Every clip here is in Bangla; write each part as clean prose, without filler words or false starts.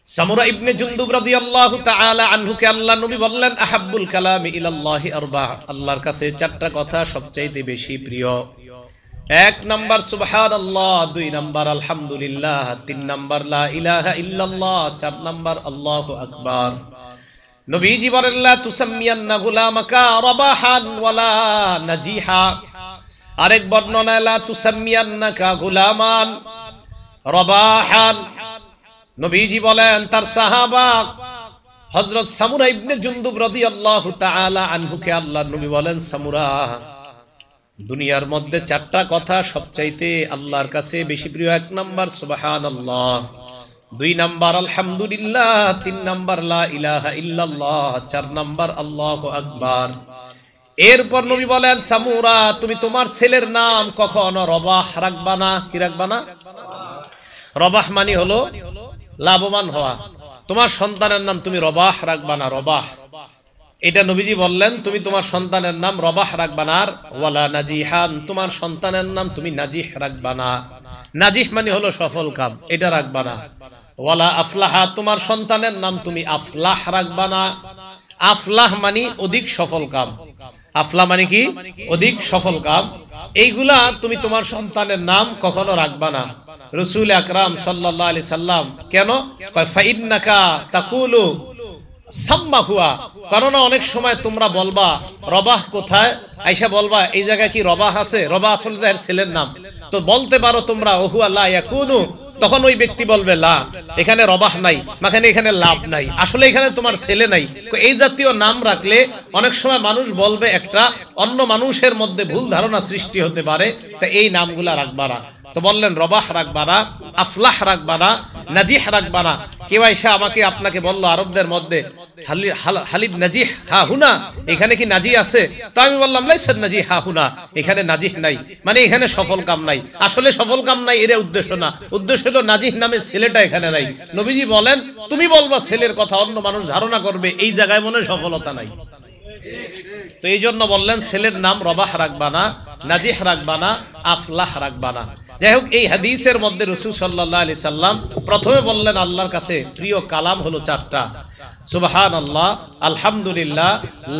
সামুরা ইবনে জুনদুব রাদিয়াল্লাহু তাআলা আনহুকে আল্লাহ নবী বললেন, আহাব্বুল কালামি ইলাল্লাহি আরবা, আল্লাহর কাছে চারটা কথা সবচাইতে বেশি প্রিয়। এক নাম্বার সুবহানাল্লাহ, দুই নাম্বার আলহামদুলিল্লাহ, তিন নাম্বার লা ইলাহা ইল্লাল্লাহ, চার নাম্বার আল্লাহু আকবার। নবীজি বলেন, লা তুসাম্মিয়ান্না গুলামাকা রাবাহান ওয়ালা নাজিহা। আরেক বর্ণনায় লা তুসাম্মিয়ান্নাকা গুলামান রাবাহান। নবীজি বলেন তার সাহাবা হযরত সামুরা ইবনে জুনদুব রাদিয়াল্লাহু তাআলা আনহুকে আল্লাহ নবী বলেন, সামুরা, দুনিয়ার মধ্যে চারটা কথা সবচাইতে আল্লাহর কাছে বেশি প্রিয়। এক নাম্বার সুবহানাল্লাহ, দুই নাম্বার আলহামদুলিল্লাহ, তিন নাম্বার লা ইলাহা ইল্লাল্লাহ, চার নাম্বার আল্লাহু আকবার। এরপর নবী বলেন, সামুরা, তুমি তোমার ছেলের নাম কখনো রবাহ রাখবা না। কি রাখবা না? রবাহ মানে হলো লাভবান হওয়া। তোমার সন্তানের নাম তুমি রবাহ রাখবা না, রবাহ। এটা নবীজি বললেন, তুমি তোমার সন্তানের নাম রবাহ রাখবা না। আর ওয়ালা নাজিহান, তোমার সন্তানের নাম তুমি নাজিহ রাখবা না। নাজিহ মানে হলো সফল কাম, এটা রাখবা না। ওয়ালা আফলাহা, তোমার সন্তানের নাম তুমি আফলাহ রাখবা না। আফলাহ মানে অধিক সফল কাম। আফলাহ মানে কি? অধিক সফল কাম। এইগুলা তুমি তোমার সন্তানের নাম কখনো রাখবা না। রাসূল আকরাম সাল্লাল্লাহু আলাইহি সাল্লাম কেন কয়, ফাইন্নাকা তাকুলু সাম্মা হুয়া, কারণ অনেক সময় তোমরা বলবা রবাহ কোথায়, আয়েশা বলবা এই জায়গায় কি রবাহ আছে? রবাহ আসলে তার ছেলের নাম। তো বলতে পারো তোমরা ওহুয়া লা ইয়াকুনু, তখন ওই ব্যক্তি বলবে লা, এখানে রবাহ নাই, মানে এখানে লাভ নাই, আসলে এখানে তোমার ছেলে নাই। এই জাতীয় নাম রাখলে অনেক সময় মানুষ বলবে একটা, অন্য মানুষের মধ্যে ভুল ধারণা সৃষ্টি হতে পারে। তা এই নামগুলা রাখবা না। তো বললেন রবাহ রাখবা না, আফলাহ রাখবা না, নাজিহ রাখবা না। কেউ এসে আমাকে আপনাকে বললো আরবদের মধ্যে হালিব নাজিহ হা হুনা, এখানে কি নাজিহ আছে? তো আমি বললাম লাইসা নাজিহ হা হুনা, এখানে নাজিহ নাই, মানে এখানে সফল কাম নাই। আসলে সফল কাম নাই এর উদ্দেশ্য না, উদ্দেশ্য হলো নাজিহ নামে ছেলেটা এখানে নাই। নবীজি বলেন তুমি বলবা ছেলের কথা, অন্য মানুষ ধারণা করবে এই জায়গায় মনে সফলতা নাই। তো এই জন্য বললেন ছেলের নাম রবাহ রাখবা না, নাজিহ রাখবা না, আফলাহ রাখবা না। যাই হোক, এই হাদিসের মধ্যে রাসূল সাল্লাল্লাহু আলাইহি সাল্লাম প্রথমে বললেন আল্লাহর কাছে প্রিয় কালাম হলো চারটা, সুবহানাল্লাহ, আলহামদুলিল্লাহ,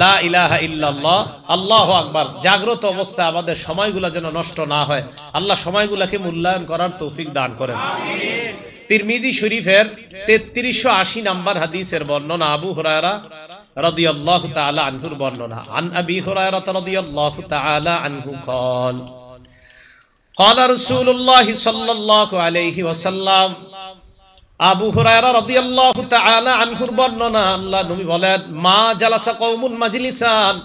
লা ইলাহা ইল্লাল্লাহ, আল্লাহু আকবার। জাগ্রত অবস্থায় আমাদের সময়গুলো যেন নষ্ট না হয়, আল্লাহ সময়গুলোকে মূল্যায়ন করার তৌফিক দান করেন। আমিন। তিরমিজি শরীফের 3380 নাম্বার হাদিসের বর্ণনা, আবু হুরায়রা রাদিয়াল্লাহু তাআলা আনহুর বর্ণনা। আন আবি হুরায়রা রাদিয়াল্লাহু তাআলা আনহু قال قال رسول الله صلى الله عليه وسلم, আবু হুরায়রা রাদিয়াল্লাহু তাআলা আনহুর বর্ণনা, আল্লাহ নবী বলেন, মা জালাসা কওমুন মাজলিসান,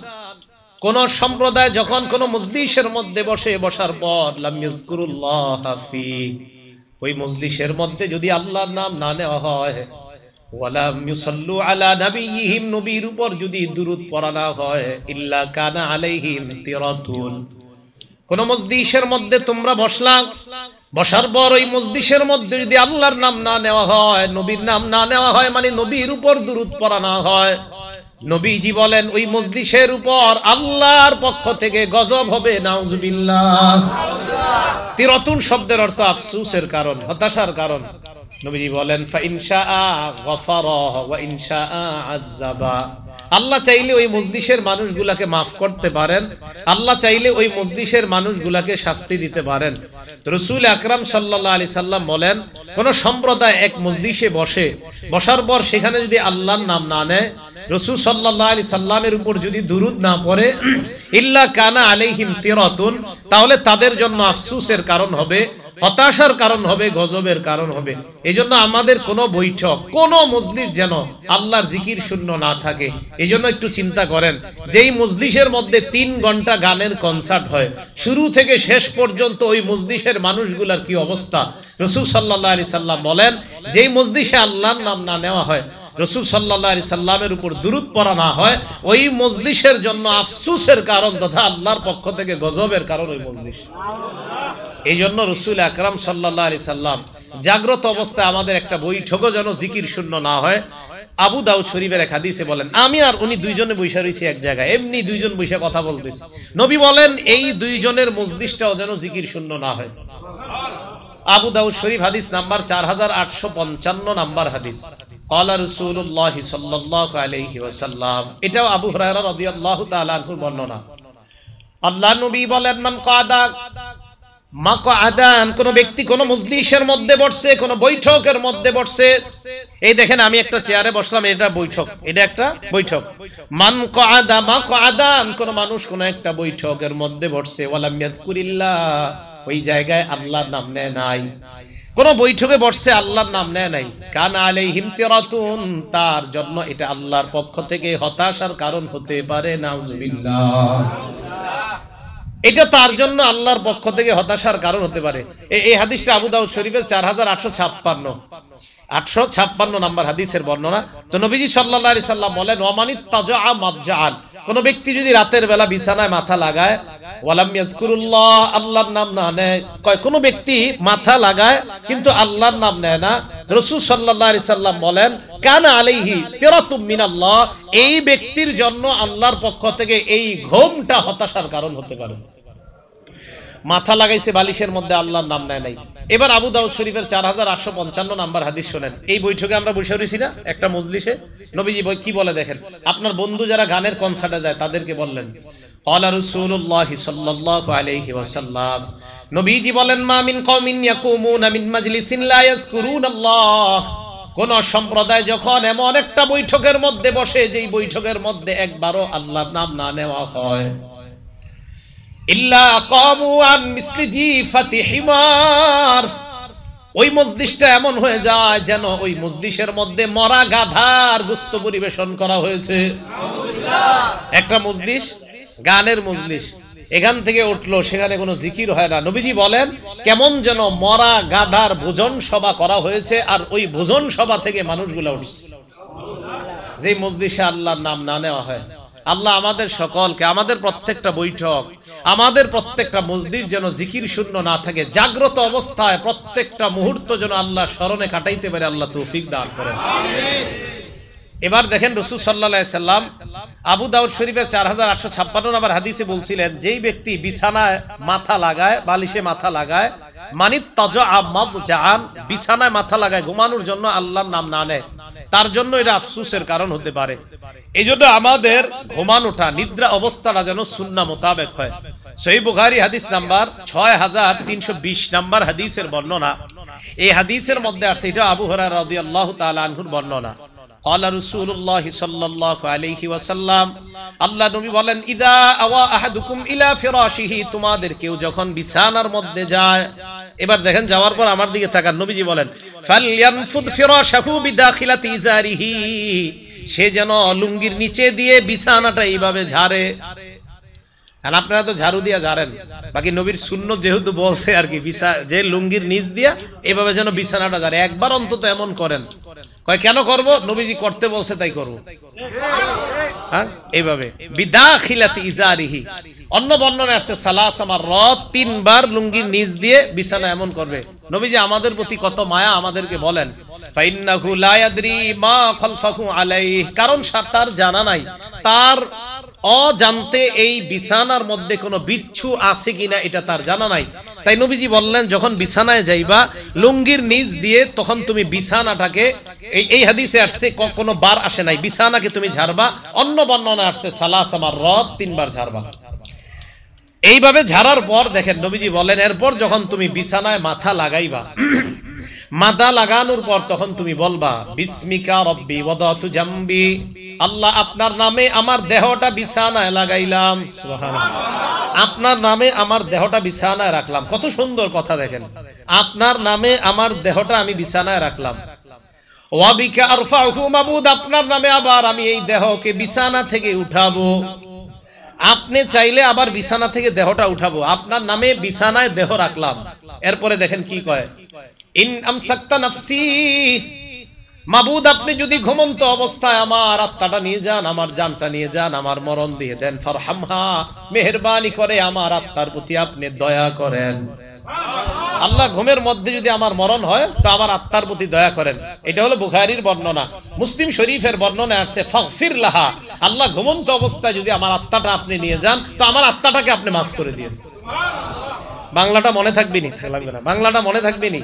কোন সম্প্রদায় যখন কোন মজলিসের মধ্যে বসে, বসার পর লাম ইয়াযকুরুল্লাহ ফি, ওই মজলিসের মধ্যে যদি আল্লাহর নাম না নেওয়া হয়, ওয়ালাম ইউসাল্লু আলা নাবিয়িহিম, নবীর উপর যদি দুরূদ পড়া না হয়, ইল্লা কানা আলাইহিম তিরাতুন, কোন মজলিসের মধ্যে তোমরা বসলা, বসার পর ওই মজলিসের মধ্যে যদি আল্লাহর নাম না নেওয়া হয়, নবীর নাম না নেওয়া হয়, মানে নবীর উপর দুরূদ পড়া না হয়, নবীজি বলেন ওই মজলিসের উপর আল্লাহর পক্ষ থেকে গজব হবে, নাউজুবিল্লাহ। তিরাতুন শব্দের অর্থ আফসোসের কারণ, হতাশার কারণ। নবীজি বলেন ফা ইনশাআ গফারা ওয়া ইনশাআ আযাবা, আল্লাহ চাইলে ওই মজলিসের মানুষগুলাকে মাফ করতে পারেন, আল্লাহ চাইলে ওই মজলিসের মানুষগুলাকে শাস্তি দিতে পারেন। তো রাসূল আকরাম সাল্লাল্লাহু আলাইহি সাল্লাম বলেন, কোন সম্প্রদায় এক মজলিসে বসে, বসার পর সেখানে যদি আল্লাহর নাম না নেয়, রাসূল সাল্লাল্লাহু আলাইহি সাল্লামের উপর যদি দুরূদ না পড়ে, ইল্লা কানা আলাইহিম তিরাতুন, তাহলে তাদের জন্য আফসোসের কারণ হবে, হতাশার কারণ হবে, গজবের কারণ হবে। এজন্য আমাদের কোনো বৈঠক, কোনো মজলিস যেন আল্লাহর জিকির শূন্য না থাকে। এজন্য একটু চিন্তা করেন, যেই মজলিসের মধ্যে 3 ঘন্টা গানের কনসার্ট হয়, শুরু থেকে শেষ পর্যন্ত ওই মজলিসের মানুষগুলার কি অবস্থা। রাসূল সাল্লাল্লাহু আলাইহি সাল্লাম বলেন, যেই মজলিসে আল্লাহর নাম না নেওয়া হয়, রাসূল সাল্লাল্লাহু আলাইহি সাল্লামের উপর দুরূদ পড়া না হয়, ওই মজলিসের জন্য আফসোসের কারণ তথা আল্লাহর পক্ষ থেকে গজবের কারণ ওই মজলিস। এই জন্য রাসূল আকরাম সাল্লাল্লাহু আলাইহি সাল্লাম জাগ্রত অবস্থায় আমাদের একটা বৈঠকও যেন জিকির শূন্য না হয়। আবু দাউদ শরীফের এক হাদিসে বলেন, আমি আর উনি দুইজনে বসে রয়েছি এক জায়গায়, এমনি দুইজন বসে কথা বলতেছি, নবী বলেন এই দুইজনের মজলিসটাও যেন জিকির শূন্য না হয়। আবু দাউদ শরীফ হাদিস নাম্বার 4855 নাম্বার হাদিস। ক্বালা রাসূলুল্লাহ সাল্লাল্লাহু আলাইহি ওয়াসাল্লাম, এটাও আবু হুরায়রা রাদিয়াল্লাহু তাআলা আনহুর বর্ণনা। আল্লাহর নবী বলেন, মান কাদা মাকআদান, কোন ব্যক্তি কোন মজলিসের মধ্যে বসছে, কোন বৈঠকের মধ্যে বসছে। এই দেখেন আমি একটা চেয়ারে বসলাম, এটা বৈঠক, এটা একটা বৈঠক। মান কাদা মাকআদান, কোন মানুষ কোন একটা বৈঠকের মধ্যে বসছে, ওয়ালাম ইয়াযকুরিল্লাহ, ওই জায়গায় আল্লাহর নাম নেয় নাই, কোন বৈঠকে বসছে আল্লাহর নাম নেয় নাই, কানা আলাইহিম তিরাতুন, তার জন্য এটা আল্লাহর পক্ষ থেকে হতাশার কারণ হতে পারে। নাউজুবিল্লাহ, এটা তার জন্য আল্লাহর পক্ষ থেকে হতাশার কারণ হতে পারে। এই হাদিসটা আবু দাউদ শরীফের 4856 নাম্বার হাদিসের বর্ণনা। তো নবীজি সাল্লাল্লাহু আলাইহি সাল্লাম বলেন, ওয়ামানিত তাজআ মাবজাআন, কোন ব্যক্তি যদি রাতের বেলা বিছানায় মাথা লাগায়, ওয়ালাম ইয়াজকুরুল্লাহ, আল্লাহর নাম না নেয়, কোন ব্যক্তি মাথা লাগায় কিন্তু আল্লাহর নাম নেয় না, রাসূল সাল্লাল্লাহু আলাইহি সাল্লাম বলেন, কানা আলাইহি তিরাতুম মিনাল্লাহ, এই ব্যক্তির জন্য আল্লাহর পক্ষ থেকে এই ঘুমটা হতাশার কারণ হতে পারে। মাথা লাগাইছে বালিশের মধ্যে, আল্লাহর নাম নেয় নাই। এবার আবু দাউদ শরীফের 4855 নাম্বার হাদিস শুনেন। এই বৈঠকে আমরা বসে রয়েছি না একটা মজলিসে, নবীজি কি বলে দেখেন। আপনার বন্ধু যারা গানের কনসার্টে যায় তাদেরকে বললেন, ক্বালা রাসূলুল্লাহ সাল্লাল্লাহু আলাইহি ওয়াসাল্লাম, নবীজি বলেন, মা মিন কওমিন ইয়াকুমুনা মিন মাজলিসিন লা ইয়াযকুরুনাল্লাহ, কোন সম্প্রদায় যখন এমন একটা বৈঠকের মধ্যে বসে যেই বৈঠকের মধ্যে একবারও আল্লাহর নাম না নেওয়া হয়, ইল্লা কামু আন মিসলি জিফাতি হিমার, ওই মজলিসটা এমন হয়ে যায় যেন ওই মজলিসের মধ্যে মরা গাধার গোশত পরিবেশন করা হয়েছে। একটা মজলিস, গানের মজলিস, এখান থেকে উঠলো, সেখানে কোনো জিকির হয় না। নবীজি বলেন, কেমন যেন মরা গাধার ভোজন সভা করা হয়েছে, আর ওই ভোজন সভা থেকে মানুষগুলো উঠছে। যে মজলিসে আল্লাহর নাম না নেওয়া হয়, আল্লাহ আমাদের সকলকে, আমাদের প্রত্যেকটা বৈঠক, আমাদের প্রত্যেকটা মজলিস যেন জিকির শূন্য না থাকে, জাগ্রত অবস্থায় প্রত্যেকটা মুহূর্ত যেন আল্লাহ স্মরণে কাটাইতে পারে, আল্লাহ তৌফিক দান করেন। এবার দেখেন রাসূল সাল্লাল্লাহু আলাইহি সাল্লাম আবু দাউদ শরীফের 4856 নম্বর হাদিসে বলছিলেন, যেই ব্যক্তি বিছানায় মাথা লাগায়, বালিশে মাথা লাগায়, মানিত তাজআ মাদজাআন, বিছানায় মাথা লাগায় ঘুমানোর জন্য আল্লাহর নাম না নেয়, তার জন্য এটা আফসোসের কারণ হতে পারে। এই জন্য আমাদের ঘুমানোটা, নিদ্রা অবস্থাটা যেন সুন্নাহ মোতাবেক হয়। সহিহ বুখারী হাদিস নাম্বার 6320 নাম্বার হাদিসের বর্ণনা। এই হাদিসের মধ্যে আছে, এটা আবু হুরায়রা রাদিয়াল্লাহু তাআলা আনহুর বর্ণনা। ক্বালা রাসূলুল্লাহ সাল্লাল্লাহু আলাইহি ওয়াসাল্লাম, আল্লাহ নবী বলেন, ইদা আওয়া আহাদুকুম ইলা ফিরাশিহি, তোমাদের কেউ যখন বিছানার মধ্যে যায়। এবার দেখেন, যাওয়ার পর আমার দিকে তাকান, নবীজি বলেন, ফালয়ানফুদ ফিরাশাহু বিদাখিলাতি ইজারিহি, সে যেন লুঙ্গির নিচে দিয়ে বিছানাটা এইভাবে ঝাড়ে। আর আপনারা তো ঝাড়ু দিয়া ঝাড়েন, বাকি নবীর সুন্নত যেহেতু বলছে আর কি, যে লুঙ্গির নিচ দিয়া এভাবে যেন বিছানাটা ঝাড়ে, একবার অন্তত এমন করেন। কয় কেন করব? নবীজি করতে বলছে তাই করব। হ্যাঁ, এইভাবে বিদাখিলাতি ইজারিহি। অন্য বর্ণনায় আসছে সালাসা মাররাত, 3 বার লুঙ্গির নিচ দিয়ে বিছানা এমন করবে। নবীজি আমাদের প্রতি কত মায়া, আমাদেরকে বলেন, ফাইন্নাহু লা ইয়াদরি মা খালফাহু আলাইহি, কারণ তার জানা নাই, তার অজান্তে এই বিছানার মধ্যে কোনো বিচ্ছু আছে কিনা এটা তার জানা নাই। তাই নবীজি বললেন, যখন বিছানায় যাইবা লুঙ্গির নিচ দিয়ে, তখন তুমি বিছানাটাকে, এই হাদিসে আসছে কোনো বার আসে নাই, বিছানাকে তুমি ঝাড়বা। অন্য বর্ণনা আসছে সালাসা মাররাত, 3 বার ঝাড়বা। এইভাবে ঝাড়ার পর দেখেন নবীজি বলেন, এরপর যখন তুমি বিছানায় মাথা লাগাইবা, মাথা লাগানোর পর তখন তুমি বলবা, বিসমিকা রব্বি ওয়াদাতু জামবি, আল্লাহ আপনার নামে আমার দেহটা বিছানায় লাগাইলাম। সুবহানাল্লাহ, আপনার নামে আমার দেহটা বিছানায় রাখলাম। কত সুন্দর কথা দেখেন, আপনার নামে আমার দেহটা আমি বিছানায় রাখলাম। ওয়া বিকা আরফাহু মাবুদ, আপনার নামে আবার আমি এই দেহকে বিছানা থেকে উঠাবো। আপনি চাইলে আবার বিছানা থেকে দেহটা উঠাবো, আপনার নামে বিছানায় দেহ রাখলাম। এরপরে দেখেন কি কয়, ইন আমসাকতা নাফসি, মাবুদ আপনি যদি ঘুমন্ত অবস্থায় আমার আত্মাটা নিয়ে যান, আমার জানটা নিয়ে যান, আমার মরণ দিয়ে দেন, ফারহামহা, মেহেরবানি করে আমার আত্মার প্রতি আপনি দয়া করেন। আল্লাহ ঘুমের মধ্যে যদি আমার মরণ হয় তো আমার আত্মার প্রতি দয়া করেন। এটা হলো বুখারীর বর্ণনা। মুসলিম শরীফের বর্ণনায় আসছে, ফাগফির লাহা, আল্লাহ ঘুমন্ত অবস্থায় যদি আমার আত্মাটা আপনি নিয়ে যান তো আমার আত্মাটাকে আপনি মাফ করে দিয়েন। বাংলাটা মনে থাকবে নি, লাগবে না, বাংলাটা মনে থাকবে নি।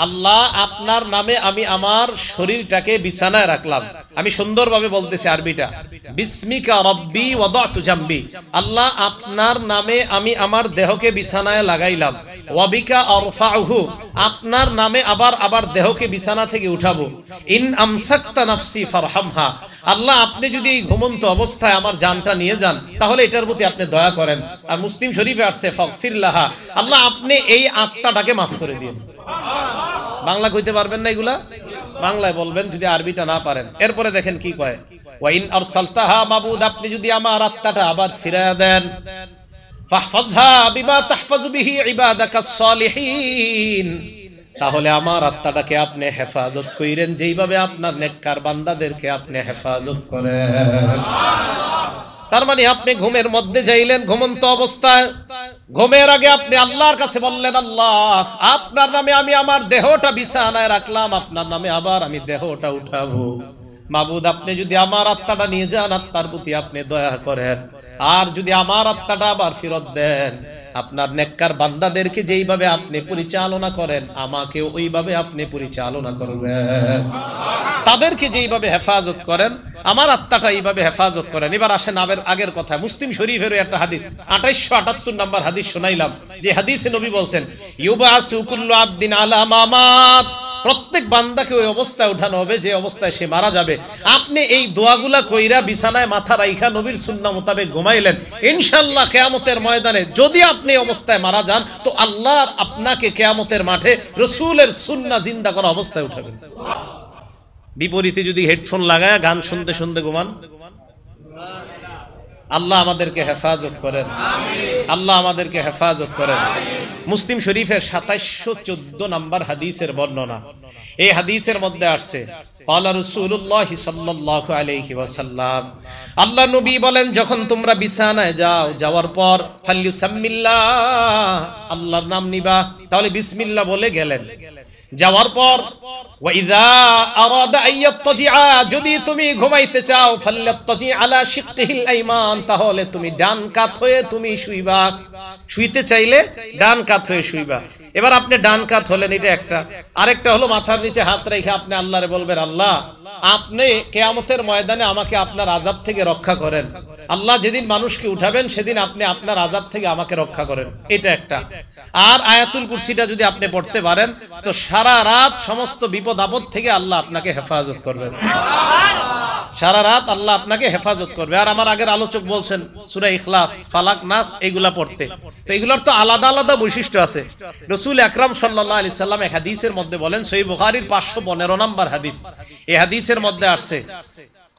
আল্লাহ আপনার নামে আমি আমার শরীরটাকে বিছানায় রাখলাম। আমি সুন্দরভাবে বলতেছি আরবিটা, বিসমিকা রব্বি ওয়াদাতু জামবি। আল্লাহ আপনার নামে আমি আমার দেহকে বিছানায় লাগাইলাম। ওয়াবিকা আরফাউহু, আপনার নামে আবার দেহকে বিছানা থেকে উঠাবো। ইন আমসাকতা নাফসি ফারহামহা, আল্লাহ আপনি যদি এই ঘুমন্ত অবস্থায় আমার জানটা নিয়ে যান তাহলে এটার প্রতি আপনি দয়া করেন। আর মুসলিম শরীফে আসছে ফাগফির লাহা, আল্লাহ আপনি এই আত্মাটাকে মাফ করে দিন। বাংলা কইতে পারবেন না এগুলা, বাংলায় বলবেন যদি আরবিটা না পারেন। এরপরে দেখেন কি কয়, ওয়া ইন আরসালতাহা মাবুদ, আপনি যদি আমার আত্মাটা আবার ফিরায়া দেন, ফাহফাজহা বিমা তাহফাজু বিহি ইবাদাকাস সালিহিন, তাহলে আমার আত্মাটাকে আপনি হেফাজত কইরেন যেইভাবে আপনার নেককার বান্দাদেরকে আপনি হেফাজত করেন। তার মানে আপনি ঘুমের মধ্যে যাইলেন ঘুমন্ত অবস্থায়, ঘুমের আগে আপনি আল্লাহর কাছে বললেন, আল্লাহ আপনার নামে আমি আমার দেহটা বিছানায় রাখলাম, আপনার নামে আবার আমি দেহটা উঠাবো। মাবুদ আপনি যদি আমার আত্মাটা নিয়ে যান, আত্মার প্রতি আপনি দয়া করেন। আর যদি আমার আত্মাটা আবার ফেরত দেন, আপনার নেককার বান্দাদেরকে যেইভাবে আপনি পরিচালনা করেন আমাকেও ওইভাবে আপনি পরিচালনা করবেন। তাদেরকে যেইভাবে হেফাজত করেন আমার আত্মাটা এইভাবে হেফাজত করেন। এবার আসেন আগের কথা, মুসলিম শরীফের একটা হাদিস 2878 নম্বর হাদিস শোনাইলাম, যে হাদিসে নবী বলছেন, ইউবাসু কুল্লু আবদিন আলা মামাত, প্রত্যেক বান্দাকে ওই অবস্থায় উঠানো হবে যে অবস্থায় সে মারা যাবে। আপনি এই দোয়াগুলা কইরা বিছানায় মাথা রাইখা নবীর সুন্নাহ মোতাবেক ঘুমাইলেন, ইনশাআল্লাহ কিয়ামতের ময়দানে যদি আপনি অবস্থায় মারা যান তো আল্লাহ আপনাকে কিয়ামতের মাঠে রাসূলের সুন্নাহ জিন্দা করা অবস্থায় উঠাবেন। বিপরীতে যদি হেডফোন লাগায় গান শুনতে শুনতে ঘুমান, আল্লাহ আমাদেরকে হেফাজত করেন, আল্লাহ আমাদেরকে হেফাজত করেন। মুসলিম শরীফের 2714 নম্বর হাদিসের বর্ণনা, এই হাদিসের মধ্যে আসছে, ক্বালা রাসূলুল্লাহ সাল্লাল্লাহু আলাইহি ওয়াসাল্লাম, আল্লাহ নবী বলেন, যখন তোমরা বিছানায় যাও, যাওয়ার পর ফাল্যুসাম্মিল্লাহ, আল্লাহর নাম নিবা। তাহলে বিসমিল্লাহ বলে গেলেন। যাওয়ার পর ওয়াইযা আরাদা আইয়াত্তাজিআ, যদি তুমি ঘুমাইতে চাও, ফাল্যাত্তাজি আলা শিক্কিহিল আইমান, তাহলে তুমি ডান কাত হয়ে তুমি শুইবা। শুইতে চাইলে ডান কাত হয়ে শুইবা। এবার আপনি ডান কাত হলেন, এটা একটা। আরেকটা হলো মাথার নিচে হাত রেখে আপনি আল্লাহরে বলবেন, আল্লাহ আপনি কিয়ামতের ময়দানে আমাকে আপনার আযাব থেকে রক্ষা করেন। আল্লাহ যেদিন মানুষকে উঠাবেন সেদিন আপনি আপনার আযাব থেকে আমাকে রক্ষা করেন, এটা একটা। আর আয়াতুল কুরসিটা যদি আপনি পড়তে পারেন তো সারা রাত সমস্ত বিপদ আপদ থেকে আল্লাহ আপনাকে হেফাজত করবেন। সারা রাত আল্লাহ আপনাকে হেফাজত করবে। আর আমার আগের আলোচক বলছেন সূরা ইখলাস, ফালাক, নাস এগুলা পড়তে। তো এগুলোর তো আলাদা আলাদা বৈশিষ্ট্য আছে। রাসূল আকরাম সাল্লাল্লাহু আলাইহি সাল্লাম এক হাদিসের মধ্যে বলেন, সহিহ বুখারীর 515 নম্বর হাদিস, এই হাদিসের মধ্যে আসছে,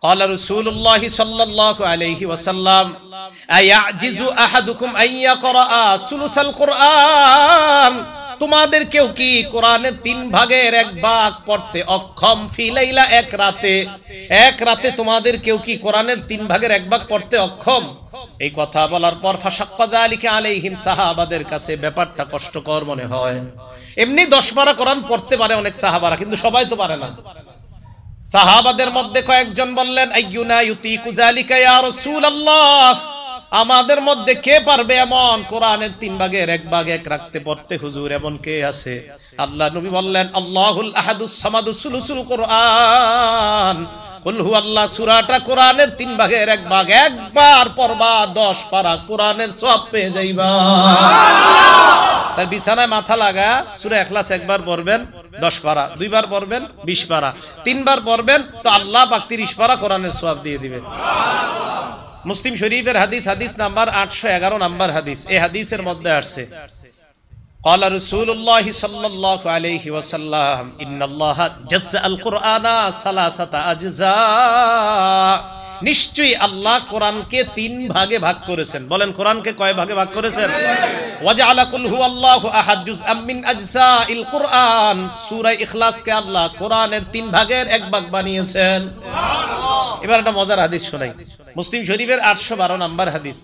قال رسول الله صلى الله عليه وسلم أيعجز أحدكم أن يقرأ ثلث القرآن, তোমাদের কেউ কি কোরআনের 3 ভাগের 1 ভাগ পড়তে অক্ষম? ফি লাইলা, এক রাতে তোমাদের কেউ কি কোরআনের 3 ভাগের 1 ভাগ পড়তে অক্ষম? এই কথা বলার পর ফাশাক্কা যালিকা আলাইহিম, সাহাবাদের কাছে ব্যাপারটা কষ্টকর মনে হয়। এমনি 10 পারা কোরআন পড়তে পারে অনেক সাহাবারা, কিন্তু সবাই তো পারে না। সাহাবাদের মধ্যে কয়েকজন বললেন, আইয়ুনা ইউতিকু যালিকা ইয়া রাসূলুল্লাহ, আমাদের মধ্যে কে পারবে এমন কোরআনের 3 ভাগের 1 ভাগ এক রাখতে পড়তে হুজুর, এমন কে আছে? আল্লাহ নবী বললেন, আল্লাহুল আহাদুস সামাদুস সুলুসুল কোরআন, কুল হুয়াল্লাহ সূরাটা কোরআনের 3 ভাগের 1 ভাগ, একবার পড়বা 10 পারা কোরআনের সওয়াব পেয়ে যাইবা। তার বিছানায় মাথা লাগা সূরা ইখলাস একবার পড়বেন 10 পারা, 2 বার পড়বেন 20 পারা, 3 বার পড়বেন তো আল্লাহ পাক 30 পারা কোরআনের সওয়াব দিয়ে দিবেন। মুসলিম শরীফের হাদিস, হাদিস নাম্বার 811 নাম্বার হাদিস, এই হাদিসের মধ্যে আসছে, قال رسول الله صلى الله عليه وسلم إن الله جزأ القرآن 3 أجزاء, নিশ্চয়ই আল্লাহ কোরআনকে 3 ভাগে ভাগ করেছেন। বলেন কোরআনকে কয় ভাগে ভাগ করেছেন? ওয়াজআলা কুল হুয়াল্লাহু আহাদ জুজআম মিন আজসাইল কুরআন, সূরা ইখলাসকে আল্লাহ কোরআনের 3 ভাগের 1 ভাগ বানিয়েছেন। এবার একটা মজার হাদিস শোনাই, মুসলিম শরীফের 812 নাম্বার হাদিস,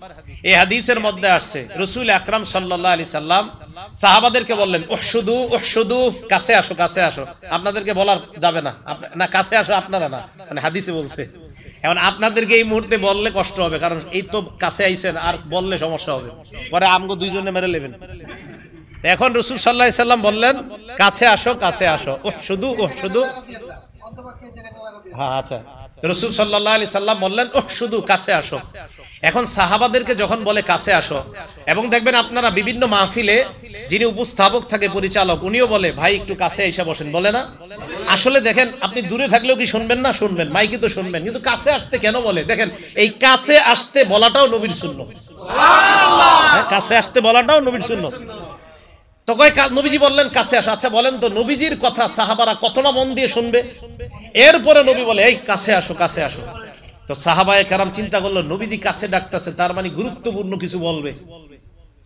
এই হাদিসের মধ্যে আসছে, রাসূল আকরাম সাল্লাল্লাহু আলাইহি সাল্লাম সাহাবাদেরকে বললেন, উহশুদু উহশুদু, কাছে আসো কাছে আসো। আপনাদেরকে বলার যাবে না, না কাছে আসো আপনারা না, মানে হাদিসে বলছে। এখন আপনাদেরকে এই মুহূর্তে বললে কষ্ট হবে, কারণ এই তো কাছে আইছেন, আর বললে সমস্যা হবে, পরে আমগো দুইজনে মেরে নেবেন। এখন রাসূল সাল্লাল্লাহু আলাইহি সাল্লাম বললেন কাছে আসো, কাছে আসো। ও শুধু হ্যাঁ, আচ্ছা। রাসূল সাল্লাল্লাহু আলাইহি সাল্লাম বললেন ও শুধু কাছে আসো। এখন সাহাবাদেরকে যখন বলে কাছে আসো, এবং দেখবেন আপনারা বিভিন্ন মাহফিলে যিনি উপস্থাপক থাকে, পরিচালক, উনিও বলে ভাই একটু কাছে এসে বসেন, বলে না? আসলে দেখেন আপনি দূরে থাকলেও কি শুনবেন না? শুনবেন, মাইকে তো শুনবেন, কিন্তু কাছে আসতে কেন বলে? দেখেন এই কাছে আসতে বলাটাও নবীর সুন্নাত। সুবহানাল্লাহ, কাছে আসতে বলাটাও নবীর সুন্নাত। তো কয় নবীজি বললেন কাছে আসো। আচ্ছা বলেন তো নবীজির কথা সাহাবারা কতটা মন দিয়ে শুনবে? এরপরে নবী বলে এই কাছে আসো, কাছে আসো। তো সাহাবায়ে কেরাম চিন্তা করলো নবীজি কাছে ডাকতেছে, তার মানে গুরুত্বপূর্ণ কিছু বলবে।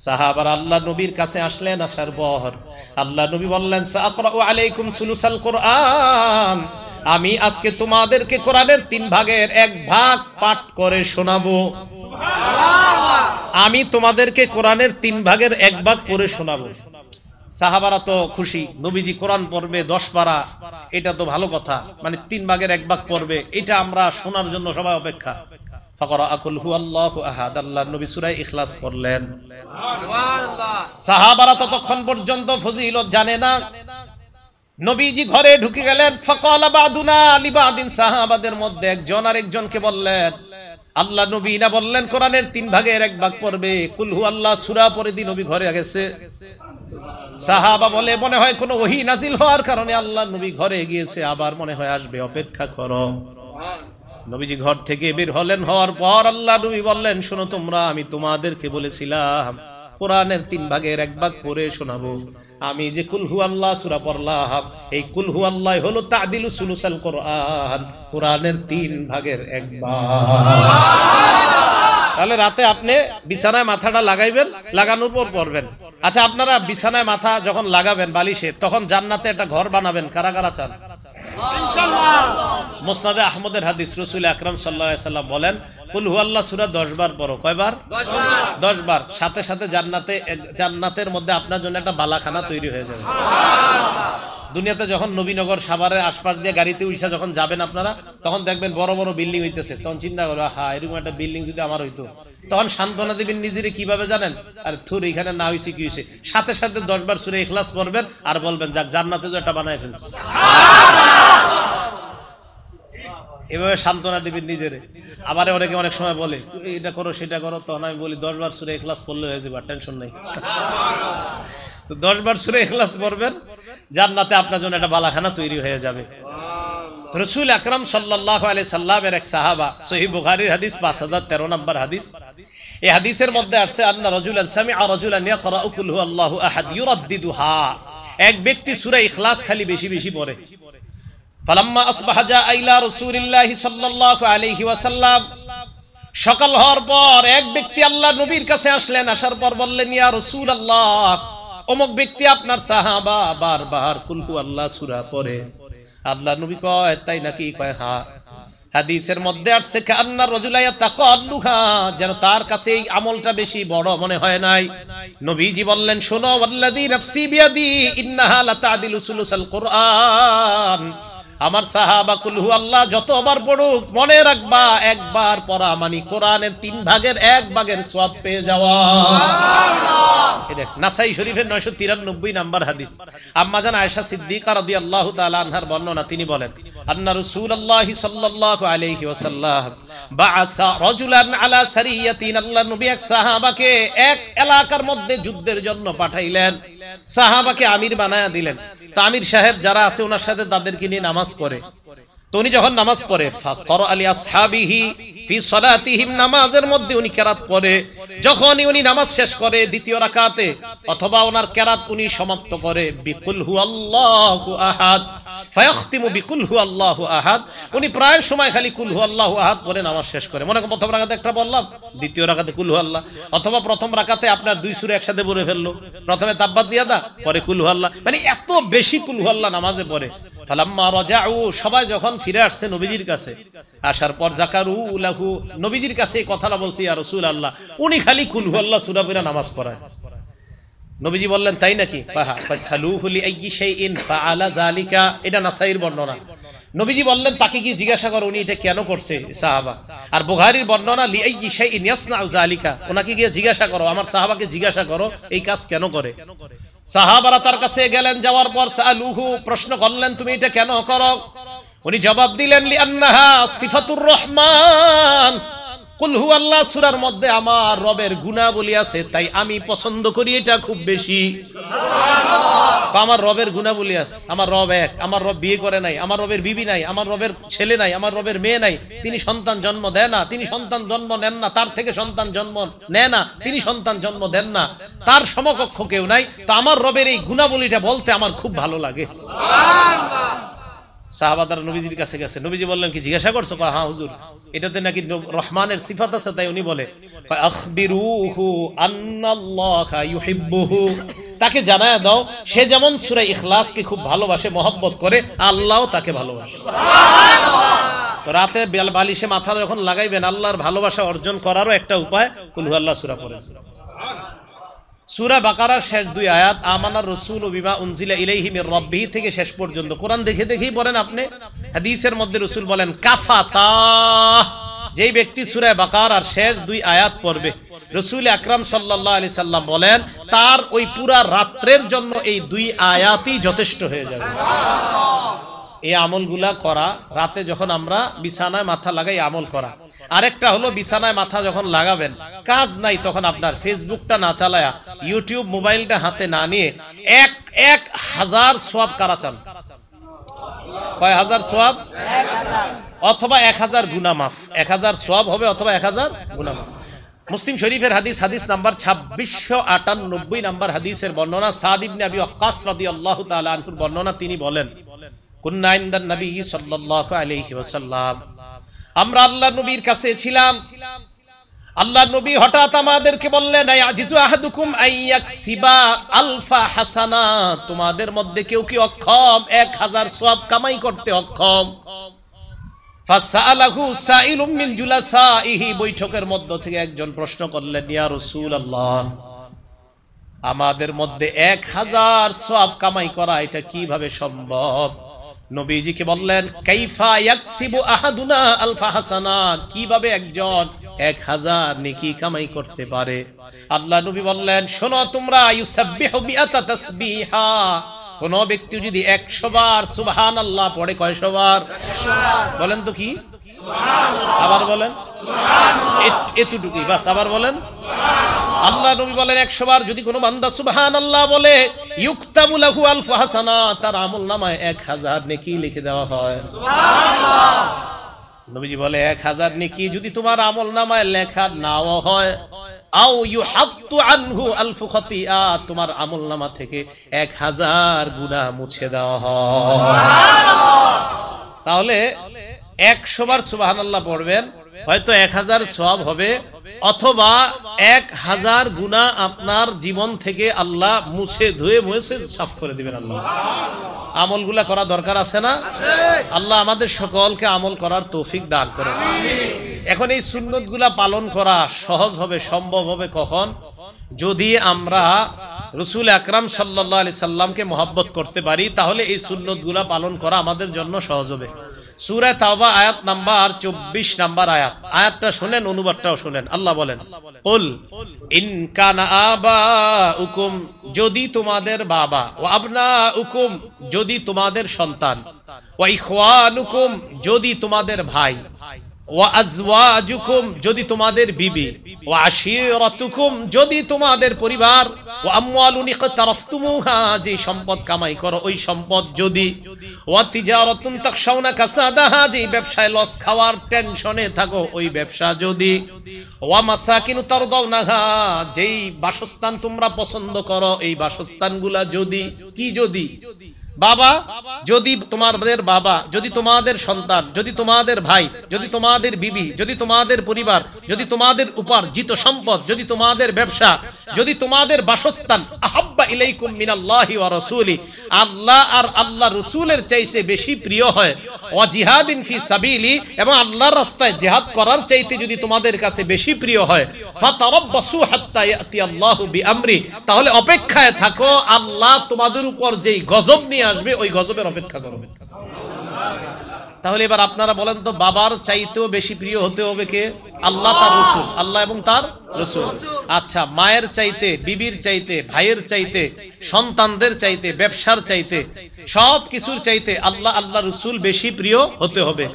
সাহাবারা আল্লাহ নবীর কাছে আসলেন, আসার পর আল্লাহ নবী বললেন সাআকরাউ আলাইকুম সুলুসাল কুরআন, আমি আজকে তোমাদেরকে কোরআনের 3 ভাগের 1 ভাগ পাঠ করে শোনাবো। সুবহানাল্লাহ, আমি তোমাদেরকে কোরআনের 3 ভাগের 1 ভাগ পড়ে শোনাবো। সাহাবারা তো খুশি, নবীজি কোরআন পড়বে 10 পারা, এটা তো ভালো কথা, মানে 3 ভাগের 1 ভাগ পড়বে, এটা আমরা শোনার জন্য সবাই অপেক্ষা। ফাকরা কুল হুয়াল্লাহু আহাদ, আল্লাহর নবী সূরা ইখলাস পড়লেন। সুবহানাল্লাহ। সাহাবারা ততক্ষণ পর্যন্ত ফজিলত জানে না। নবীজি ঘরে ঢুকে গেলেন। ফাকালা বাদুনা লিবাদিন, সাহাবাদের মধ্যে একজন আরেকজনকে বললেন, আল্লাহ নবী না বললেন কোরআনের 3 ভাগের 1 ভাগ পড়বে, কুল হুয়াল্লাহ সূরা পড়ে দি নবী ঘরে গেছে। সাহাবা বলে মনে হয় কোনো ওহী নাজিল হওয়ার কারণে আল্লাহ নবী ঘরে গিয়েছে, আবার মনে হয় আসবে, অপেক্ষা করো। নবীজি ঘর থেকে বের হলেন, হওয়ার পর আল্লাহ নবী বললেন শোনো তোমরা, আমি তোমাদেরকে বলেছিলাম কোরআনের 3 ভাগের 1 ভাগ পড়ে শোনাবো। আমি যে কুল হুয়াল্লাহ সূরা পড়লাম, এই কুল হুয়াল্লাহ হলো তা'দিলু সুলুসাল কোরআন, কোরআনের 3 ভাগের 1 ভাগ। তাহলে রাতে আপনি বিছানায় মাথাটা লাগাইবেন, লাগানোর পর পড়বেন। আচ্ছা আপনারা বিছানায় মাথা যখন লাগাবেন বালিশে, তখন জান্নাতে একটা ঘর বানাবেন, কারা কারা চান? ইনশাআল্লাহ। মুসনাদে আহমদের হাদিস, রাসূল আকরাম সাল্লাল্লাহু আলাইহি সাল্লাম বলেন কুল হুয়াল্লাহ সূরা 10 বার পড়ো। কয়বার? 10 বার। 10 বার। সাথে সাথে জান্নাতের মধ্যে আপনার জন্য একটা বালাখানা তৈরি হয়ে যাবে। সুবহানাল্লাহ। দুনিয়াতে যখন নবীনগর সাভারের আশপাশ দিয়ে গাড়িতে উঠে যখন যাবেন আপনারা, তখন দেখবেন বড় বড় বিল্ডিং হইতেছে, তখন চিন্তা করবে হ্যাঁ এরকম একটা বিল্ডিং যদি আমার হইতো। তখন সান্ত্বনা দিবেন নিজেরে, কিভাবে জানেন? আর থুর এখানে না হইছে কি হইছে, সাথে সাথে 10 বার সূরা ইখলাস পড়বেন আর বলবেন যাক জান্নাতে তো একটা বানায় ফেলছে। এভাবে সান্ত্বনা দিবেন নিজেরে। আবার অনেকে অনেক সময় বলে এটা করো সেটা করো, তখন আমি বলি 10 বার সূরা ইখলাস পড়লে হয়ে যাবে, টেনশন নাই। তো 10 বার সূরা ইখলাস পড়বেন, জান্নাতে আপনার জন্য একটা বালাখানা তৈরি হয়ে যাবে। রাসূল আকরাম সাল্লাল্লাহু আলাইহি সাল্লামের এক সাহাবা, সহিহ বুখারীর হাদিস 5013 নম্বর হাদিস, এই হাদিসের মধ্যে আসছে আন্না রাজুলান সামিআ রাজুলান ইয়াকরাউ কুল হুয়াল্লাহু আহাদ ইউরাদ্দিদুহা, এক ব্যক্তি সূরা ইখলাস খালি বেশি বেশি পড়ে। ফালাম্মা আসবাহা জাআ ইলা রাসূলিল্লাহি সাল্লাল্লাহু আলাইহি ওয়াসাল্লাম, সকাল হওয়ার পর এক ব্যক্তি আল্লাহর নবীর কাছে আসলেন, আসার পর বললেন ইয়া রাসূলুল্লাহ, অমুক ব্যক্তি আপনার সাহাবা বারবার কুল হুয়াল্লাহ সূরা পড়ে। আল্লাহর নবী কয় তাই নাকি? কয় হ্যাঁ। হাদিসের মধ্যে আসছে কান্না রাজুলা ইয়াতাকাল্লুহা, যেন তার কাছে এই আমলটা বেশি বড় মনে হয় নাই। নবীজি বললেন শোনো, ওয়াল্লাযী নাফসি বিয়াদি ইন্নাহা লাতাদিলু সুলুসাল কুরআন, আমার সাহাবা কুল হুয়াল্লাহ যতবার পড়ুক মনে রাখবা একবার পড়া মানে কোরআনের 3 ভাগের 1 ভাগের সওয়াব পেয়ে যাওয়া। সুবহানাল্লাহ। এটা নাসাই শরীফের 993 নাম্বার হাদিস। আম্মা জান আয়েশা সিদ্দিকা রাদিয়াল্লাহু তাআলা আনহার বর্ণনা, তিনি বলেন আন্না রাসূলুল্লাহ সাল্লাল্লাহু আলাইহি ওয়াসাল্লাম বাআসা রাজুলান আলা সারিয়াতিন, আল্লাহ নবী এক সাহাবাকে এক এলাকার মধ্যে যুদ্ধের জন্য পাঠাইলেন, সাহাবাকে আমির বানায়া দিলেন। তো আমির সাহেব যারা আছে ওনার সাথে তাদেরকে নিয়ে নামাজ পড়ে। তো উনি যখন নামাজ পড়ে ফাকরা আলি আসহাবিহি ফি সালাতিহিম, নামাজের মধ্যে উনি কেরাত পড়ে। যখনই উনি নামাজ শেষ করে দ্বিতীয় রাকাতে অথবা ওনার কেরাত উনি সমাপ্ত করে বিকুল হুয়াল্লাহু আহাদ, ফায়াখতিমু বিকুল হুয়াল্লাহু আহাদ, উনি প্রায় সময় খালি কুল হুয়াল্লাহু আহাদ পড়ে নামাজ শেষ করে। মনে করেন প্রথম রাকাতে একটা বললাম, দ্বিতীয় রাকাতে কুল হুয়াল্লাহ, অথবা প্রথম রাকাতে আপনার 2 সূরা একসাথে পড়ে ফেললো, প্রথমে তাব্বাত ইয়াদা পরে কুল হুয়াল্লাহ, মানে এত বেশি কুল হুয়াল্লাহ নামাজে পড়ে। ফালাম্মা রাজাউ, সবাই যখন ফিরে আসছে নবীজির কাছে, আসার পর যাকারু লাহু, নবীজির কাছে এই কথাটা বলছি ইয়া রাসূলুল্লাহ, উনি খালি কুল হুয়াল্লাহ সূরা পড়ে নামাজ পড়ায়। নবীজি বললেন তাই নাকি? ফাসালুহু লিআইয়ি শাইইন ফাআলা যালিকা, এটা নাসাইর বর্ণনা। নবীজি বললেন তাকে কি জিজ্ঞাসা করো উনি এটা কেন করছে সাহাবা। আর বুখারীর বর্ণনা লিআইয়ি শাইইন ইয়াসনাউ যালিকা, ওনাকে গিয়ে জিজ্ঞাসা করো, আমার সাহাবাকে জিজ্ঞাসা করো এই কাজ কেন করে। সাহাবারা তার কাছে গেলেন, যাওয়ার পর সালুহু প্রশ্ন করলেন, তুমি এটা কেন করো? উনি জবাব দিলেন, লিআন্নাহা সিফাতুর রহমান, কুল হুয়াল্লাহ সূরার মধ্যে আমার রবের গুণাবলী আছে, তাই আমি পছন্দ করি এটা খুব বেশি। সুবহানাল্লাহ। আমার রবের গুণাবলী আছে, আমার রব এক, আমার রব বিয়ে করে নাই, আমার রবের বিবি নাই, আমার রবের ছেলে নাই, আমার রবের মেয়ে নাই, তিনি সন্তান জন্ম দেন না, তিনি সন্তান জন্ম নেন না, তার থেকে সন্তান জন্ম নেয় না, তিনি সন্তান জন্ম দেন না, তার সমকক্ষ কেউ নাই, তো আমার রবের এই গুণাবলীটা বলতে আমার খুব ভালো লাগে। সুবহানাল্লাহ। সাহাবারা নবীজির কাছে গেছে, নবীজি বললেন, কি জিজ্ঞাসা করছো? হ্যাঁ হুজুর, এটাতে নাকি রহমানের সিফাত আছে, তাই উনি বলে, আখবিরুহু আন্নাল্লাহা ইউহিব্বুহু, তাকে জানায়া দাও সে যেমন সূরা ইখলাসকে খুব ভালোবাসে, মহব্বত করে, আল্লাহও তাকে ভালোবাসে। সুবহানাল্লাহ। তো রাতে বালিশে মাথা যখন লাগাইবেন, আল্লাহর ভালোবাসা অর্জন করারও একটা উপায় কুল হুয়াল্লাহ সূরা পড়েন। সূরা বাকারার শেষ দুই আয়াত, আমানার রাসূলু বিমা উনজিলা ইলাইহি মির রাব্বিহি থেকে শেষ পর্যন্ত কোরআন দেখে দেখেই পড়েন আপনি। হাদিসের মধ্যে রাসূল বলেন, কাফাতা, যেই ব্যক্তি সূরা বাকারার শেষ দুই আয়াত পড়বে, রাসূল আকরাম সাল্লাল্লাহু আলাইহি সাল্লাম বলেন, তার ওই পুরা রাত্রের জন্য এই দুই আয়াতই যথেষ্ট হয়ে যাবে। এই আমলগুলা করা, রাতে যখন আমরা বিছানায় মাথা লাগাই আমল করা। আরেকটা হলো, বিছানায় মাথা যখন লাগাবেন, কাজ নাই, তখন আপনার ফেসবুকটা না চালায়া, ইউটিউব মোবাইলটা হাতে না নিয়ে 1000 সওয়াব কারা চান? কয় হাজার সওয়াব? 1000, অথবা 1000 গুনাহ মাফ। 1000 সওয়াব হবে অথবা 1000 গুনাহ মাফ। মুসলিম শরীফের হাদিস, হাদিস নাম্বার 2698 নাম্বার হাদিসের বর্ণনা, সাদ ইবনে আবি ওয়াক্কাস রাদিয়াল্লাহু তাআলা আনহুর বর্ণনা, তিনি বলেন, কুন্না ইনদান নবী সাল্লাল্লাহু আলাইহি ওয়াসাল্লাম, আমরা আল্লাহর নবীর কাছে ছিলাম। আল্লাহর নবী হঠাৎ আমাদেরকে বললেন, আয়াজিজু আহাদুকুম আইয়াকসিবা আলফা হাসানা, তোমাদের মধ্যে কেউ কি অক্ষম 1000 সওয়াব কামাই করতে অক্ষম? ফাসালাহু সাইলুম মিন জুলাসাইহি, বৈঠকের মধ্য থেকে একজন প্রশ্ন করলেন, ইয়া রাসূলুল্লাহ, আমাদের মধ্যে 1000 সওয়াব কামাই করা এটা কিভাবে সম্ভব? নবীজিকে বললেন, কাইফা ইয়াকসিবু আহাদুনা আলফা হাসানা, কিভাবে একজন 1000 নেকি কামাই করতে পারে? আল্লাহ নবী বললেন, শোনো তোমরা, ইউসাব্বিহু বিআতা তাসবিহা, কোন ব্যক্তি যদি 100 বার সুবহানাল্লাহ পড়ে, কয়শো বার? 100 বার। বলেন তো কি? সুবহানাল্লাহ। আবার বলেন সুবহানাল্লাহ। এতটুকুই বাস, আবার বলেন সুবহানাল্লাহ। আল্লাহ নবী বলেন, 100 বার যদি কোনো বান্দা সুবহানাল্লাহ বলে, ইউকতাবু লাহু আলফু হাসানা, তার আমলনামায় 1000 নেকি লিখে দেওয়া হয়। সুবহানাল্লাহ। নবীজি বলে, 1000 নেকি যদি তোমার আমলনামায় লেখা নাও হয়, আও ইউহাত্তু আনহু আলফু খাতিয়া, তোমার আমলনামা থেকে 1000 গুনাহ মুছে দেওয়া হয়। সুবহানাল্লাহ। তাহলে 100 বার সুবহানাল্লাহ পড়বেন, হয়তো 1000 সওয়াব হবে, অথবা 1000 গুনাহ আপনার জীবন থেকে আল্লাহ মুছে ধুয়ে মুছে সাফ করে দিবেন। আল্লাহ আমলগুলা করা দরকার আছে না? আল্লাহ আমাদের সকলকে আমল করার তৌফিক দান করেন। এখন এই সুন্নতগুলা পালন করা সহজ হবে, সম্ভব হবে কখন? যদি আমরা রাসূল আকরাম সাল্লাল্লাহু আলাইহি সাল্লামকে মহব্বত করতে পারি, তাহলে এই সুন্নতগুলা পালন করা আমাদের জন্য সহজ হবে। সূরা তাওবা আয়াত নাম্বার 24 নাম্বার আয়াত, আয়াতটা শুনেন, অনুবাদটাও শুনেন। আল্লাহ বলেন, কুল ইন কানা আবাউকুম, যদি তোমাদের বাবা, ওয়া আবনাউকুম, যদি তোমাদের সন্তান, ওয়া ইখওয়ানুকুম, যদি তোমাদের ভাই, ওয়া আজওয়াজুকুম, যদি তোমাদের বিবি, ওয়া আশিরাতুকুম, যদি তোমাদের পরিবার, ওয়া আমওয়ালুন ইকতারাফতুমুহা, যে সম্পদ কামাই করো ওই সম্পদ যদি, ওয়া তিজারাতুন তাখশাউনা কাসাদাহা, যে ব্যবসায় লস খাওয়ার টেনশনে থাকো ওই ব্যবসা যদি, ওয়া মাসাকিনু তারদাউনাহা, যেই বাসস্থান তোমরা পছন্দ করো এই বাসস্থানগুলা যদি, কি যদি? বাবা, যদি তোমাদের বাবা, যদি তোমাদের সন্তান, যদি তোমাদের ভাই, যদি তোমাদের বিবি, যদি তোমাদের পরিবার, যদি তোমাদের উপার্জিত সম্পদ, যদি তোমাদের ব্যবসা, যদি তোমাদের বাসস্থান, আহাব্বা ইলাইকুম মিনাল্লাহি ওয়া রাসূলি, আল্লাহ আর আল্লাহ রাসূলের চাইতে বেশি প্রিয় হয়, ওয়া জিহাদিন ফি সাবিলি, এবং আল্লাহর রাস্তায় জিহাদ করার চাইতে যদি তোমাদের কাছে বেশি প্রিয় হয়, ফাতারাব্বাসু হাত্তা ইয়াতি আল্লাহু বিআমরি, তাহলে অপেক্ষায় থাকো, আল্লাহ তোমাদের উপর যেই গজব নিয়ে আসবে ওই গজবের অপেক্ষা করো। তাহলে এবার আপনারা বলেন তো, বাবার চাইতেও বেশি প্রিয় হতে হবে কে? আল্লাহ তার রসুল, আল্লাহ এবং তার রসুল। আচ্ছা, মায়ের চাইতে, বিবির চাইতে, ভাইয়ের চাইতে, সন্তানদের চাইতে, ব্যবসার চাইতে, সব কিছুর চাইতে আল্লাহ আল্লাহ রসুল বেশি প্রিয় হতে হবে।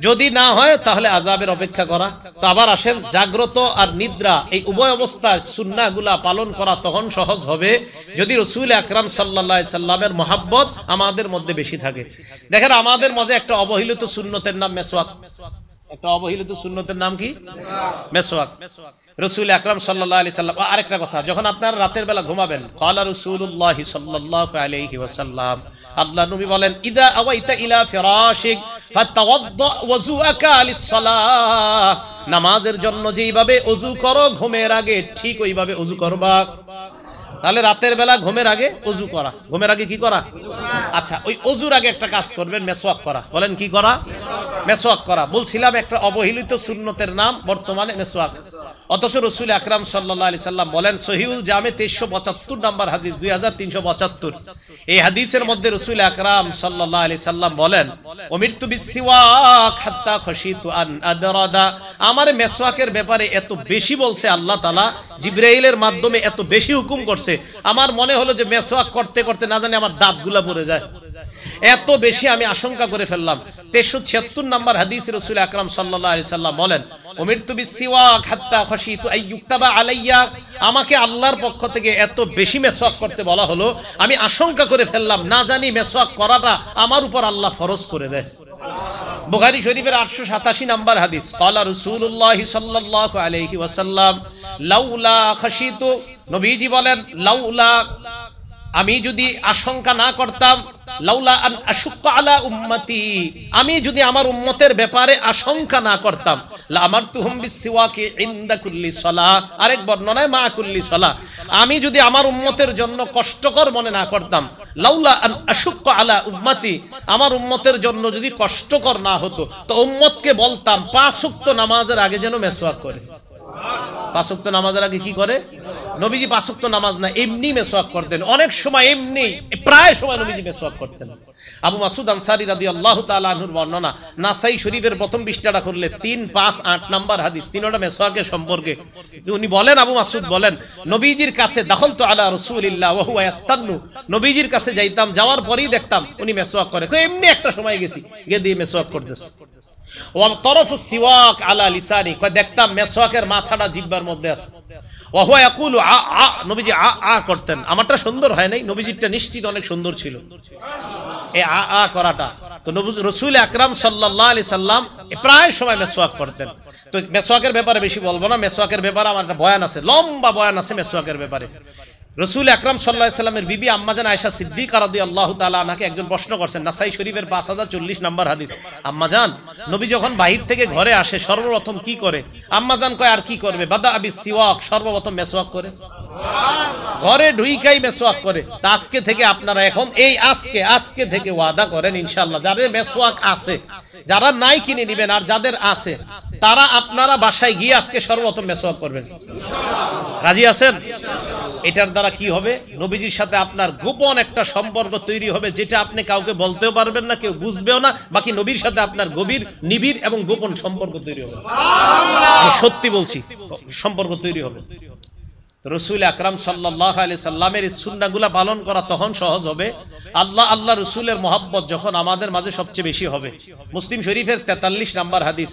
যদি না হয় তাহলে আযাবের অপেক্ষা করা। তো আবার আসেন, জাগ্রত আর নিদ্রা এই উভয় অবস্থায় সুন্নাহগুলা পালন করা তখন সহজ হবে যদি রাসূল আকরাম সাল্লাল্লাহু আলাইহি সাল্লামের মহব্বত আমাদের মধ্যে বেশি থাকে। দেখেন, আমাদের মাঝে একটা অবহেলিত সুন্নতের নাম মেসওয়াক। একটা অবহেলিত সুন্নতের নাম কি? মেসওয়াক। রাসূল আকরাম সাল্লাল্লাহু আলাইহি সাল্লাম, আরেকটা কথা, যখন আপনারা রাতের বেলা ঘুমাবেন, ক্বালা রাসূলুল্লাহ সাল্লাল্লাহু আলাইহি ওয়াসাল্লাম, আল্লাহ নবী বলেন, ইদা আওয়াইতা ইলা ফিরাশিক ফাতাওয়াদ্দা ওযুআকা লিস-সালাহ, নামাজের জন্য যেইভাবে ওযু করো ঘুমের আগে ঠিক ওইভাবে ওযু করবা। তাহলে রাতের বেলা ঘুমের আগে ওযু করা, ঘুমের আগে কি করা? আচ্ছা, ওই ওযুর আগে একটা কাজ করবেন, মেসওয়াক করা। বলেন কি করা? মেসওয়াক করা। বলছিলাম একটা অবহেলিত সুন্নতের নাম বর্তমানে মেসওয়াক। অথচ রাসূল আকরাম সাল্লাল্লাহু আলাইহি সাল্লাম বলেন, সহিহুল জামে 2375 নাম্বার হাদিস, 2375, এই হাদিসের মধ্যে রাসূল আকরাম সাল্লাল্লাহু আলাইহি সাল্লাম বলেন, উমিরতু বিসওয়াক হাত্তা খাশিতু আন আদরাদা, আমার মেসওয়াকের ব্যাপারে এত বেশি বলছে আল্লাহ তাআলা, জিবরাইলের মাধ্যমে এত বেশি হুকুম করছে, আমার মনে হলো যে মেসওয়াক করতে করতে না জানি আমার দাঁতগুলা পড়ে যায়, এত বেশি আমি আশঙ্কা করে ফেললাম। 376 নাম্বার হাদিসে রাসূল আকরাম সাল্লাল্লাহু আলাইহি সাল্লাম বলেন, উমিরতু বিসওয়াক হাত্তা খাশিতু আইয়ুক্তাবা আলাইয়া, আমাকে আল্লাহর পক্ষ থেকে এত বেশি মেসওয়াক করতে বলা হলো, আমি আশঙ্কা করে ফেললাম না জানি মেসওয়াক করাটা আমার উপর আল্লাহ ফরজ করে দেয়। বুখারী শরীফের 887 নাম্বার হাদিস, ক্বালা রাসূলুল্লাহ সাল্লাল্লাহু আলাইহি ওয়াসাল্লাম লাউলা খাশিতু, নবীজি বলেন, লাউলা, আমি যদি আশঙ্কা না করতাম, লাউলা আন আশুক্কা আলা উম্মতি, আমি যদি আমার উম্মতের ব্যাপারে আশঙ্কা না করতাম, লা আমারতুহুম বিসওয়াকি ইনদা কুল্লি সালাহ, আরেক বর্ণনায় মা কুল্লি সালাহ, আমি যদি আমার উম্মতের জন্য কষ্টকর মনে না করতাম, লাউলা আন আশুক্কা আলা উম্মতি, আমার উম্মতের জন্য যদি কষ্টকর না হতো তো উম্মতকে বলতাম 5 ওয়াক্ত নামাজের আগে যেন মেসওয়াক করে। 5 ওয়াক্ত নামাজের আগে কি করে? নবীজি 5 ওয়াক্ত নামাজ না, এমনি মেসওয়াক করতেন, অনেক সময় এমনি, প্রায় সময় নবীজি মেসওয়াক করতেন। আবু মাসউদ আনসারী রাদিয়াল্লাহু তাআলা আনহুর বর্ণনা, নাসাই শরীফের প্রথম পৃষ্ঠাটা করলে 3, 5, 8 নাম্বার হাদিস, তিনটা মেসওয়াকের সম্পর্কে। উনি বলেন, আবু মাসউদ বলেন, নবীজির কাছে দাখালতু আলা রাসূলিল্লাহ ওয়া হুয়া ইস্তান্নু, নবীজির কাছে যাইতাম, যাওয়ার পরেই দেখতাম উনি মেসওয়াক করে। এমনি একটা সময় গেছি, গিয়ে দিয়ে মেসওয়াক করতেছে। ওয়া তরফু সিওয়াক আলা লিসানি, কয় দেখতাম মেসওয়াকের মাথাটা জিহ্বার মধ্যে আছে। ওয়া হুয়া ইয়াকুলু আ আ, নবীজি আ আ করতেন। আমারটা সুন্দর হয় নাই, নবীজিরটা নিশ্চিত অনেক সুন্দর ছিল এই আ আ করাটা। তো রাসূল আকরাম সাল্লাল্লাহু আলাইহি সাল্লাম প্রায় সময় মেসওয়াক করতেন। তো মেসওয়াকের ব্যাপারে বেশি বলবো না, মেসওয়াকের ব্যাপারে আমার একটা বয়ান আছে, লম্বা বয়ান আছে মেসওয়াকের ব্যাপারে। রাসূল আকরাম সাল্লাল্লাহু আলাইহি সাল্লামের বিবি আম্মাজান আয়েশা সিদ্দিকা রাদিয়াল্লাহু তাআলা আনহাকে একজন প্রশ্ন করছেন, নাসাই শরীফের 5040 নাম্বার হাদিস, আম্মাজান, নবী যখন বাহির থেকে ঘরে আসে সর্বপ্রথম কি করে? আম্মাজান কয়, আর কি করবে? বাদা আবিস সিওয়াক, সর্বপ্রথম মেসওয়াক করে, ঘরে ঢুইকাই মেসওয়াক করে। তা আজকে থেকে আপনারা এখন এই আজকে থেকে ওয়াদা করেন ইনশাআল্লাহ, যাদের মেসওয়াক আছে, যারা নাই কিনে নেবেন, আর যাদের আছে তারা আপনারা বাসায় গিয়ে আজকে সর্বপ্রথম মেসওয়াক করবেন। রাজি আছেন? এটার দ্বারা কি হবে? নবীজির সাথে আপনার গোপন একটা সম্পর্ক তৈরি হবে, যেটা আপনি কাউকে বলতেও পারবেন না, কেউ বুঝবেও না, বাকি নবীর সাথে আপনার গভীর, নিবিড় এবং গোপন সম্পর্ক তৈরি হবে। আমি সত্যি বলছি, সম্পর্ক তৈরি হবে। রাসূল আকরাম সাল্লাল্লাহু আলাইহি সাল্লামের এই সুন্নাহগুলো পালন করা তখন সহজ হবে আল্লাহ রাসূলের মহব্বত যখন আমাদের মাঝে সবচেয়ে বেশি হবে। মুসলিম শরীফের 43 নাম্বার হাদিস,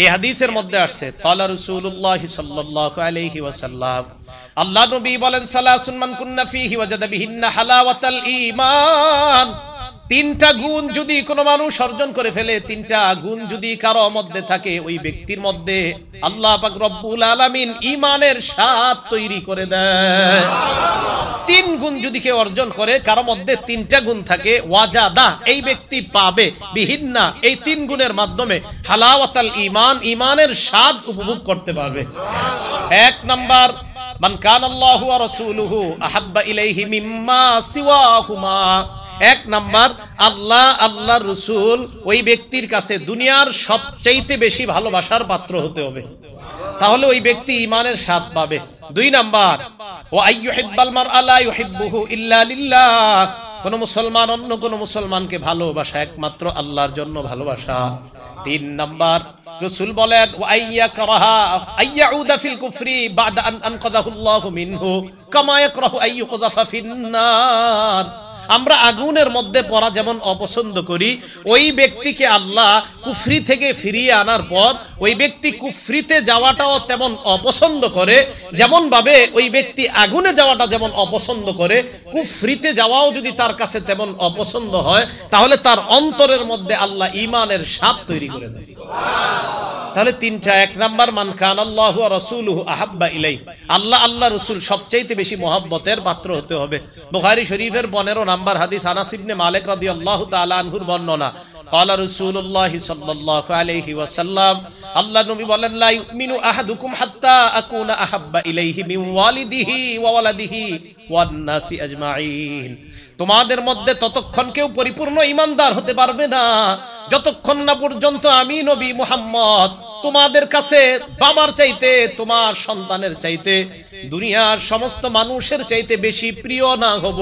এই হাদিসের মধ্যে আসছে, ক্বালা রাসূলুল্লাহ সাল্লাল্লাহু আলাইহি ওয়াসাল্লাম, আল্লাহ নবী বলেন, সালাসুন মান কুন্না ফীহি ওয়াজাদা বিহিন্না হালাওয়াতাল ঈমান, 3টা গুণ যদি কোনো মানুষ অর্জন করে ফেলে, 3টা গুণ যদি কারো মধ্যে থাকে, ওই ব্যক্তির মধ্যে আল্লাহ পাক রব্বুল আলামিন ঈমানের স্বাদ তৈরি করে দেয়। 3 গুণ যদি কেউ অর্জন করে, কারো মধ্যে 3টা গুণ থাকে, ওয়াজাদা, এই ব্যক্তি পাবে, বিহিন্না, এই 3 গুণের মাধ্যমে হালাওয়াতাল ঈমান, ঈমানের স্বাদ উপভোগ করতে পারবে। 1 নাম্বার, মান কানাল্লাহু ওয়া রাসূলুহু আহাব্বা ইলাইহি মিম্মা সিওয়াহুমা, 1 নাম্বার, আল্লাহর রাসূল ওই ব্যক্তির কাছে দুনিয়ার সবচাইতে বেশি ভালোবাসার পাত্র হতে হবে, তাহলে ওই ব্যক্তি ঈমানের স্বাদ পাবে। 2 নাম্বার, ওয়া আইয়ুহিব্বাল মারআ লা ইউহিব্বুহু ইল্লা লিল্লাহ, কোন মুসলমান অন্য কোন মুসলমানকে ভালোবাসা একমাত্র আল্লাহর জন্য ভালোবাসা। 3 নাম্বার রাসূল বলেন ওয়াইয়াকরাহা আইয়াউদা ফিল কুফরি বাদা আন আনকাযাহুল্লাহু মিনহু কামা ইয়াকরাহু আইয়ুকযাফা ফিন্নার। আমরা আগুনের মধ্যে পড়া যেমন অপছন্দ করি, ওই ব্যক্তিকে আল্লাহ কুফরি থেকে ফিরিয়ে আনার পর ওই ব্যক্তি কুফরিতে যাওয়াটাও তেমন অপছন্দ করে, যেমন ভাবে ওই ব্যক্তি আগুনে যাওয়াটা যেমন অপছন্দ করে, কুফরিতে যাওয়াও যদি তার কাছে তেমন অপছন্দ হয়, তাহলে তার অন্তরের মধ্যে আল্লাহ ঈমানের স্বাদ তৈরি করে দেয়। তাহলে 3টা। 1 নাম্বার মান কানাল্লাহু ওয়া রাসূলুহু আহাব্বা ইলাইহি, আল্লাহ আল্লাহ রাসূল সবচাইতে বেশি মহব্বতের পাত্র হতে হবে। বুখারী শরীফের 15 নাম্বার হাদিস, আনাস ইবনে মালিক রাদিয়াল্লাহু তাআলা আনহুর বর্ণনা, قال رسول الله صلى الله عليه وسلم, আল্লাহ নবী বলেন লা ইউমিনু আহাদুকুম হাত্তা আকুনা আহাব্বা ইলাইহি মিন ওয়ালিদিহি ওয়া ওয়ালাদিহি ওয়ান নাসি আজমাইন। তোমাদের মধ্যে ততক্ষণ কেউ পরিপূর্ণ ঈমানদার হতে পারবে না যতক্ষণ না পর্যন্ত আমি নবী মুহাম্মদ তোমাদের কাছে বাবার চাইতে, তোমার সন্তানের চাইতে, দুনিয়ার সমস্ত মানুষের চাইতে বেশি প্রিয় না হব,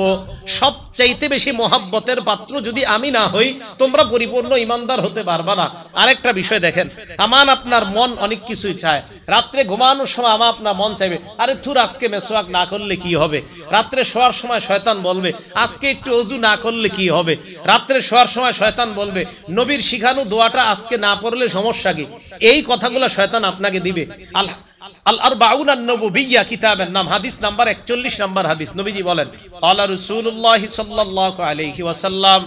সব চাইতে বেশি মহব্বতের পাত্র যদি আমি না হই, তোমরা পরিপূর্ণ ঈমানদার হতে পারবা না। আরেকটা বিষয় দেখেন, আমার আপনার মন অনেক কিছুই চায়। রাত্রে ঘুমানোর সময় আমার আপনার মন চাইবে আরে থুর আজকে মেসওয়াক না করলে কি হবে। রাত্রে শোয়ার সময় শয়তান বলবে আজকে একটু ওযু না করলে কি হবে। রাত্রে শোয়ার সময় শয়তান বলবে নবীর শিখানো দোয়াটা আজকে না পড়লে সমস্যা কি। এই কথাগুলো শয়তান আপনাকে দিবে। আল আরবাউন আন-নবুবিয়্যা কিতাবের নাম, হাদিস নাম্বার 41 নাম্বার হাদিস। নবীজি বলেন ক্বালা রাসূলুল্লাহ সাল্লাল্লাহু আলাইহি ওয়াসাল্লাম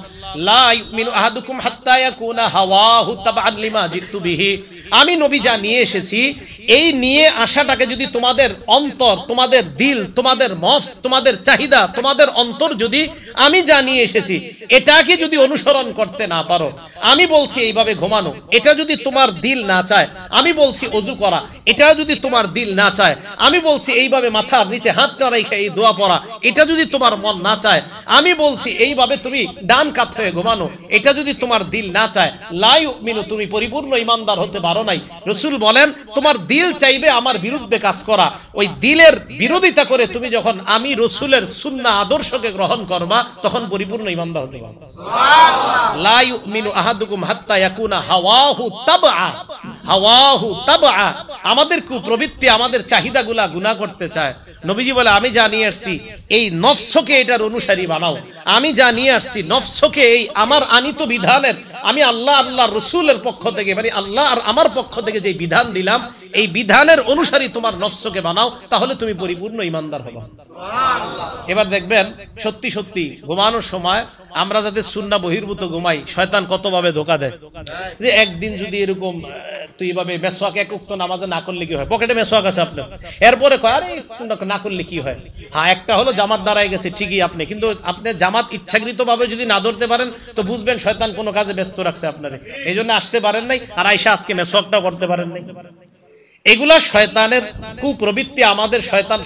লা ইউমিনু আহাদুকুম হাত্তা ইয়াকুনা হাওয়াহু তাবআন লিমা জিতু বিহি। আমি নবী যা নিয়ে এসেছি, এই নিয়ে আসাটাকে যদি তোমাদের অন্তর, তোমাদের দিল, তোমাদের নফস, তোমাদের চাহিদা, তোমাদের অন্তর যদি আমি যা নিয়ে এসেছি এটাকে যদি অনুসরণ করতে না পারো, আমি বলছি এইভাবে ঘুমানো, এটা যদি তোমার দিল না চায়, আমি বলছি ওযু করা, এটা যদি তোমার দিল না চায়, আমি বলছি এইভাবে মাথার নিচে হাতটা রেখে এই দোয়া পড়া, এটা যদি তোমার মন না চায়, আমি বলছি এইভাবে তুমি ডান কাত হয়ে ঘুমানো, এটা যদি তোমার দিল না চায়, লা ইউমিনু, তুমি পরিপূর্ণ ঈমানদার হতে পারো নাই। রাসূল বলেন তোমার দিল চাইবে আমার বিরুদ্ধে কাজ করা, ওই দিলের বিরোধিতা করে তুমি যখন আমি রাসূলের সুন্নাহ আদর্শকে গ্রহণ করবা, তখন পরিপূর্ণ ঈমানদার হতে পারবে। সুবহানাল্লাহ। লা ইউমিনু আহাদুকুম হাত্তা ইয়াকুনা হাওয়াহু তাবআ, হাওয়াহু তাবআ, আমাদের কুপ্রবৃত্তি, আমাদের চাহিদাগুলা গুনাহ করতে চায়। নবীজি বলে আমি যা নিয়ে আসছি এই নফসকে এটার অনুসারী বানাও। আমি যা নিয়ে আসছি নফসকে এই আমার আনিত বিধানের, আমি আল্লাহ আল্লাহ রাসূলের পক্ষ থেকে, মানে আল্লাহ আর আমার পক্ষ থেকে যে বিধান দিলাম, এই বিধানের অনুসারী তোমার নফসকে বানাও, তাহলে তুমি পরিপূর্ণ ঈমানদার হবে। সুবহানাল্লাহ। এবার দেখবেন সত্যি সত্যি ঘুমানোর সময় আমরা যাতে সুন্নাহ বহির্ভূত ঘুমাই, শয়তান কতভাবে ধোঁকা দেয়। যে একদিন যদি এরকম তুই এভাবে মেসওয়াক এক ওয়াক্ত নামাজে না করলে কি হয়, পকেটে মেসওয়াক আছে আপনার, এরপরে কয় আরে না করলে কি হয়। হ্যাঁ, একটা হলো জামাত দাঁড়ায় গেছে ঠিকই আপনি, কিন্তু আপনি জামাত ইচ্ছাকৃতভাবে যদি না ধরতে পারেন তো বুঝবেন শয়তান কোনো কাজে ব্যস্ত রাখছে আপনারে, এই জন্য আসতে পারেন নাই, আর আইসা আজকে মেসওয়াকটা করতে পারেন নাই। এগুলা শয়তানের কুপ্রবৃত্তি, আমাদের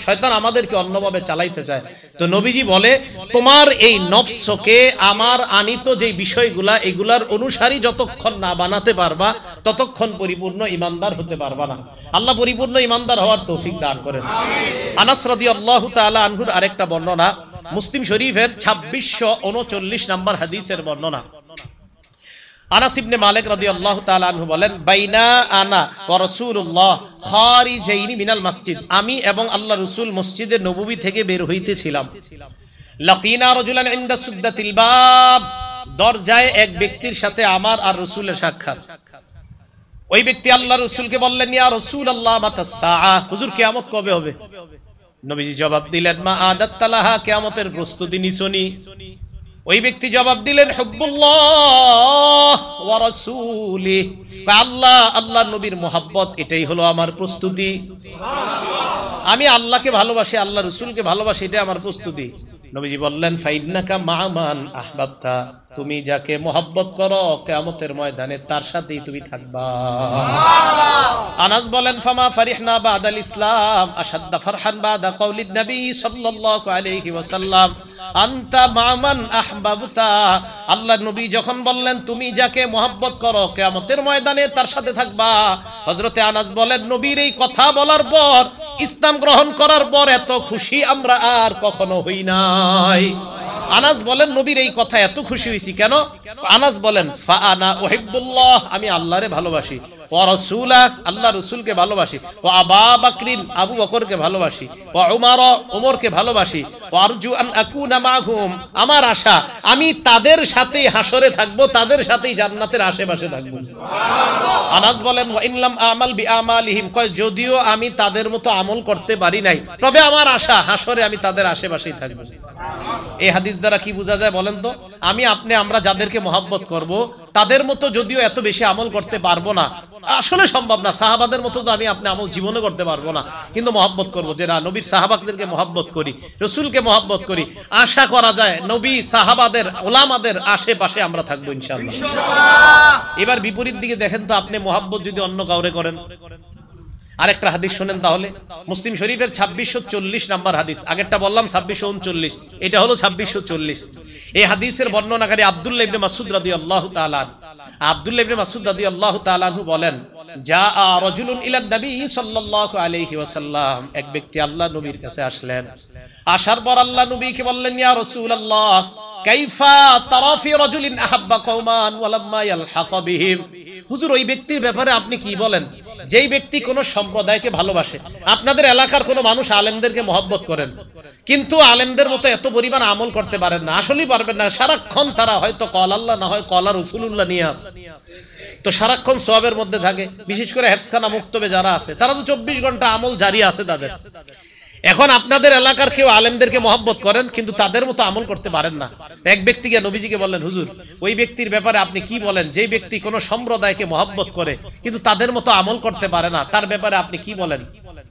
শয়তান আমাদেরকে অন্যভাবে চালাইতে চায়। তো নবীজি বলে তোমার এই নফসকে আমার আনিত যে বিষয়গুলা, এগুলার অনুসারী যতক্ষণ না বানাতে পারবা, ততক্ষণ পরিপূর্ণ ঈমানদার হতে পারবা না। আল্লাহ পরিপূর্ণ ঈমানদার হওয়ার তৌফিক দান করেন। আনাস রাদিয়াল্লাহু তাআলা আনহুর আরেকটা বর্ণনা, মুসলিম শরীফের 2639 নাম্বার হাদিসের বর্ণনা। আনাস ইবনে মালিক রাদিয়াল্লাহু তাআলা আনহু বলেন বাইনা আনা ওয়া রাসূলুল্লাহ খারিজাইনি মিনাল মসজিদ, আমি এবং আল্লাহ রাসূল মসজিদে নববী থেকে বের হইতেছিলাম। লাকিনা রাজুলান ইনদা সুদ্দাতিল বাব, দরজায় এক ব্যক্তির সাথে আমার আর রাসূলের সাক্ষাৎ। ওই ব্যক্তি আল্লাহ রাসূলকে বললেন ইয়া রাসূলুল্লাহ মাতাস সাআ, হুজুর কিয়ামত কবে হবে? নবীজি জবাব দিলেন মা আদাত্তালাহা, কিয়ামতের প্রস্তুতি নিছনি। ওই ব্যক্তি জবাব দিলেন হুব্বুল্লাহ ওয়া রাসূলিহি, আল্লাহ আল্লাহর নবীর মুহাব্বত, এটাই হলো আমার প্রস্তুতি। সুবহানাল্লাহ। আমি আল্লাহকে ভালোবাসি, আল্লাহ রাসূলকে ভালোবাসি, এটা আমার প্রস্তুতি। নবীজি বললেন ফাইন্নাকা মা'মান আহবাবতা, তুমি যাকে মুহাব্বত করো কিয়ামতের ময়দানে তার সাথেই তুমি থাকবা। সুবহানাল্লাহ। আনাস বলেন ফামা ফারিহনা বাদাল ইসলাম আশাদ্দা ফারহান বাদা কওলিন নবী সাল্লাল্লাহু আলাইহি ওয়াসাল্লাম আনতা মা'মান আহবাবতা। আল্লাহর নবী যখন বললেন তুমি যাকে মুহাব্বত করো কিয়ামতের ময়দানে তার সাথে থাকবা, হযরতে আনাস বলেন নবীর এই কথা বলার পর, ইসলাম গ্রহণ করার পর এত খুশি আমরা আর কখনো হই নাই। আনাস বলেন নবীর এই কথা এত খুশি হইছি কেন? আনাস বলেন ফা আনা উহিব্বুল্লাহ, আমি আল্লাহরে ভালোবাসি, ওয়া রাসূলা, আল্লাহ রাসূলকে ভালোবাসি, ওয়া আবা বকরিন, আবু বকরকে ভালোবাসি, ওয়া উমর, উমরকে ভালোবাসি, ওয়া আরজু আন আকুনা মাহুম, আমার আশা আমি তাদের সাথেই হাসরে থাকবো, তাদের সাথেই জান্নাতের আশেপাশে থাকবো। সুবহানাল্লাহ। আনাস বলেন ওয়া ইন লাম আমাল বিআমালিহিম, কয় যদিও আমি তাদের মতো আমল করতে পারি নাই, তবে আমার আশা হাসরে আমি তাদের আশেপাশেই থাকবো। এই হাদিস দ্বারা কি বোঝা যায় বলেন তো? আমরা যাদেরকে মহব্বত করব তাদের মতো যদিও এত বেশি আমল করতে পারবো না, আসলে সম্ভব না, সাহাবাদের মতো তো আপনি আমল জীবনে করতে পারবো না, কিন্তু মহব্বত করবো যে না নবীর সাহাবাদেরকে মহব্বত করি, রসুলকে মহব্বত করি, আশা করা যায় নবী সাহাবাদের ওলামাদের আশেপাশে আমরা থাকবো ইনশাআল্লাহ। এবার বিপরীত দিকে দেখেন তো, আপনি মহব্বত যদি অন্য কাউরে করেন। আরেকটা হাদিস শুনেন তাহলে, মুসলিম শরীফের 2640 নাম্বার হাদিস, আগেরটা বললাম 2639, এটা হলো 2640। এই হাদিসের বর্ণনাকারী আব্দুল্লাহ ইবনে মাসউদ রাদিয়াল্লাহু তাআলা, আব্দুল্লাহ ইবনে মাসউদ রাদিয়াল্লাহু তাআলা বলেন জাআ রাজুলুন ইলা নবী সাল্লাল্লাহু আলাইহি ওয়াসাল্লাম, এক ব্যক্তি আল্লাহ নবীর কাছে আসলেন, আসার পর আল্লাহ নবীকে বললেন ইয়া রাসূলুল্লাহ কাইফা তারা ফি রাজুলিন আহাব্বা কওমান ওয়া লাম্মা ইয়ালহাক বিহিম, হুজুর ওই ব্যক্তির ব্যাপারে আপনি কি বলেন যেই ব্যক্তি কোন সম্প্রদায়কে ভালোবাসে। আপনাদের এলাকার কোন মানুষ আলেমদেরকে মহব্বত করেন, কিন্তু আলেমদের মতো এত পরিমাণ আমল করতে পারেন না, আসলেই পারবেন না, সারাক্ষণ তারা হয়তো কল আল্লাহ না হয় কলা রাসূলুল্লাহ নিয়ে আসে, তো সারাক্ষণ সওয়াবের মধ্যে থাকে। বিশেষ করে হেফজখানা মুক্তবে যারা আছে তারা তো 24 ঘন্টা আমল জারি আছে তাদের। এখন আপনাদের এলাকার কেউ আলেমদেরকে মহব্বত করেন, কিন্তু তাদের মতো আমল করতে পারেন না। এক ব্যক্তিকে নবীজিকে বললেন হুজুর ওই ব্যক্তির ব্যাপারে আপনি কি বলেন যে ব্যক্তি কোন সম্প্রদায়কে মহব্বত করে কিন্তু তাদের মতো আমল করতে পারে না, তার ব্যাপারে আপনি কি বলেন?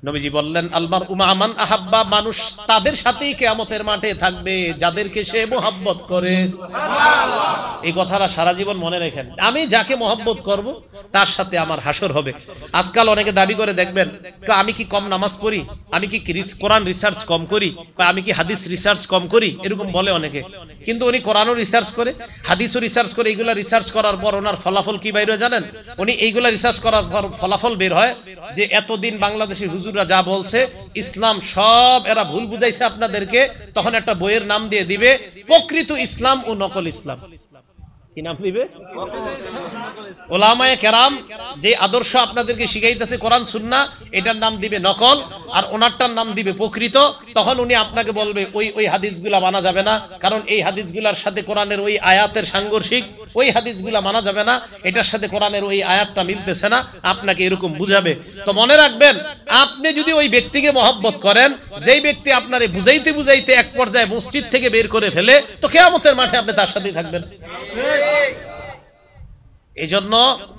নবীজি বললেন আলমার উমান আহাব্বা, মানুষ তাদের সাথেই কিয়ামতের মাঠে থাকবে যাদেরকে সে মহব্বত করে। সুবহানাল্লাহ। এই কথাটা সারা জীবন মনে রাখেন, আমি যাকে মহব্বত করব তার সাথে আমার হাসর হবে। আজকাল অনেকে দাবি করে দেখবেন আমি কি কম নামাজ পড়ি, আমি কি কোরআন রিসার্চ কম করি, বা আমি কি হাদিস রিসার্চ কম করি, এরকম বলে অনেকে, কিন্তু উনি কোরআনও রিসার্চ করে, হাদিসও রিসার্চ করে। এইগুলা রিসার্চ করার পর ওনার ফলাফল কি বাইরে জানেন? উনি এইগুলা রিসার্চ করার পর ফলাফল বের হয় যে এতদিন বাংলাদেশি হুজুররা যা বলছে ইসলাম সব এরা ভুল বুঝাইছে আপনাদেরকে, তখন একটা বইয়ের নাম দিয়ে দিবে প্রকৃত ইসলাম ও নকল ইসলাম। কি নাম দিবে? ওলামায়ে কেরাম যে আদর্শ আপনাদেরকে শিখাইতেছে কোরআন সুন্নাহ, এটার নাম দিবে নকল, আর ওনারটার নাম দিবে প্রকৃত। তখন উনি আপনাকে বলবে ওই হাদিসগুলা মানা যাবে না, কারণ এই হাদিসগুলার সাথে কোরআনের ওই আয়াতের সাংঘর্ষিক, ওই হাদিসগুলা মানা যাবে না, এটার সাথে কোরআনের ওই আয়াতটা মিলতেছে না, আপনাকে এরকম বুঝাবে। তো মনে রাখবেন, আপনি যদি ওই ব্যক্তিকে মহব্বত করেন যেই ব্যক্তি আপনারে বুঝাইতে বুঝাইতে এক পর্যায়ে মসজিদ থেকে বের করে ফেলে, তো কিয়ামতের মাঠে আপনি তার সাথেই থাকবেন। এই জন্য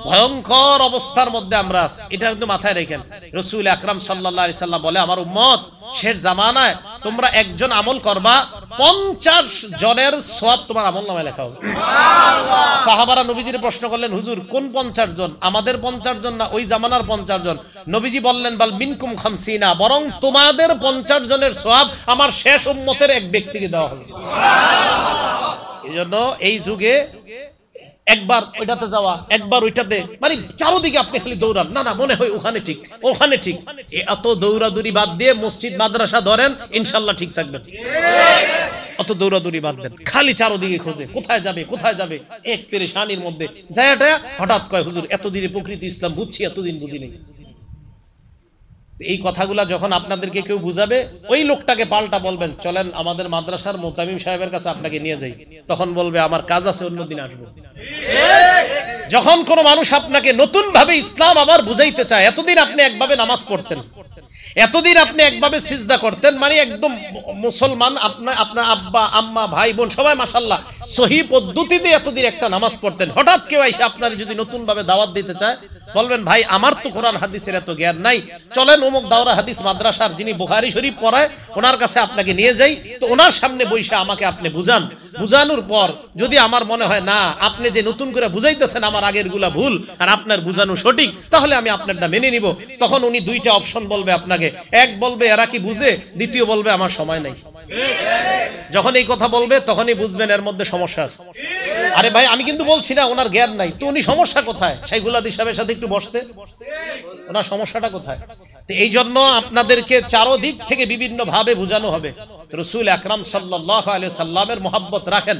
ভয়ঙ্কর অবস্থার মধ্যে আমরা আছি, এটা কিন্তু মাথায় রাখেন। রাসূল আকরাম সাল্লাল্লাহু আলাইহি সাল্লাম বলে আমার উম্মত শেষ জামানায় তোমরা একজন আমল করবা 50 জনের সওয়াব তোমার আমলনামায় লেখা হবে। সুবহানাল্লাহ। সাহাবারা নবীজির প্রশ্ন করলেন হুজুর কোন 50 জন, আমাদের 50 জন না ওই জামানার 50 জন? নবীজি বললেন বাল মিনকুম 50, বরং তোমাদের 50 জনের সওয়াব আমার শেষ উম্মতের এক ব্যক্তিকে দেওয়া হবে। সুবহানাল্লাহ। এইজন্য এই যুগে একবার ওইটাতে যাওয়া একবার ওইটাতে, মানে চারদিকে আপনি খালি দৌড়ান, না না মনে হয় ওখানে ঠিক ওখানে ঠিক, এত দৌড়াদৌড়ি বাদ দিয়ে মসজিদ মাদ্রাসা ধরেন, ইনশাআল্লাহ ঠিক থাকবেন। অত দৌড়াদৌড়ি বাদ দেন, খালি চারদিকে খোঁজে কোথায় যাবে কোথায় যাবে, এক পেরেশানির মধ্যে যায়টা হঠাৎ কয় হুজুর এতদিনে প্রকৃতি ইসলাম বুঝছি, এতদিন বুঝি নেই। এই কথাগুলা যখন আপনাদেরকে কেউ বুঝাবে, ওই লোকটাকে পাল্টা বলবেন চলেন আমাদের মাদ্রাসার মুতামিম সাহেবের কাছে আপনাকে নিয়ে যাই, তখন বলবে আমার কাজ আছে অন্যদিন আসবো। যখন কোন মানুষ আপনাকে নতুন ভাবে ইসলাম আবার বুঝাইতে চায়, এতদিন আপনি একভাবে নামাজ পড়তেন, এতদিন আপনি একভাবে সিজদা করতেন, মানে একদম মুসলমান, আপনার আব্বা আম্মা ভাই বোন সবাই মাশাআল্লাহ সহি পদ্ধতিতে এতদিন একটা নামাজ পড়তেন, হঠাৎ কেউ এসে আপনার যদি নতুন ভাবে দাওয়াত দিতে চায়, বলবেন ভাই আমার তো কোরআন হাদিসের এত জ্ঞান নাই, চলেন অমুক দাওরা হাদিস মাদ্রাসার যিনি বুখারী শরীফ পড়ায় ওনার কাছে আপনাকে নিয়ে যাই, তো ওনার সামনে বসে আমাকে আপনি বুঝান, বুঝানোর পর যদি আমার মনে হয় না আপনি যে নতুন করে বুঝাইতেছেন আমার আগের গুলা ভুল আর আপনার বুঝানো সঠিক, তাহলে আমি আপনারটা মেনে নিব। তখন উনি দুইটা অপশন বলবে আপনাকে, এক বলবে এরা কি বুঝে, দ্বিতীয় বলবে আমার সময় নাই। যখন এই কথা বলবে তখনই বুঝবেন এর মধ্যে সমস্যা আছে। আরে ভাই আমি কিন্তু বলছি না ওনার জ্ঞান নাই, তো উনি সমস্যা কোথায়? শাইখুল সাহেবের সাথে একটু বসতে, ওনার সমস্যাটা কোথায়? তো এই জন্য আপনাদেরকে চারদিক থেকে বিভিন্ন ভাবে বোঝানো হবে। রাসূল আকরাম সাল্লাল্লাহু আলাইহি সাল্লামের মহব্বত রাখেন,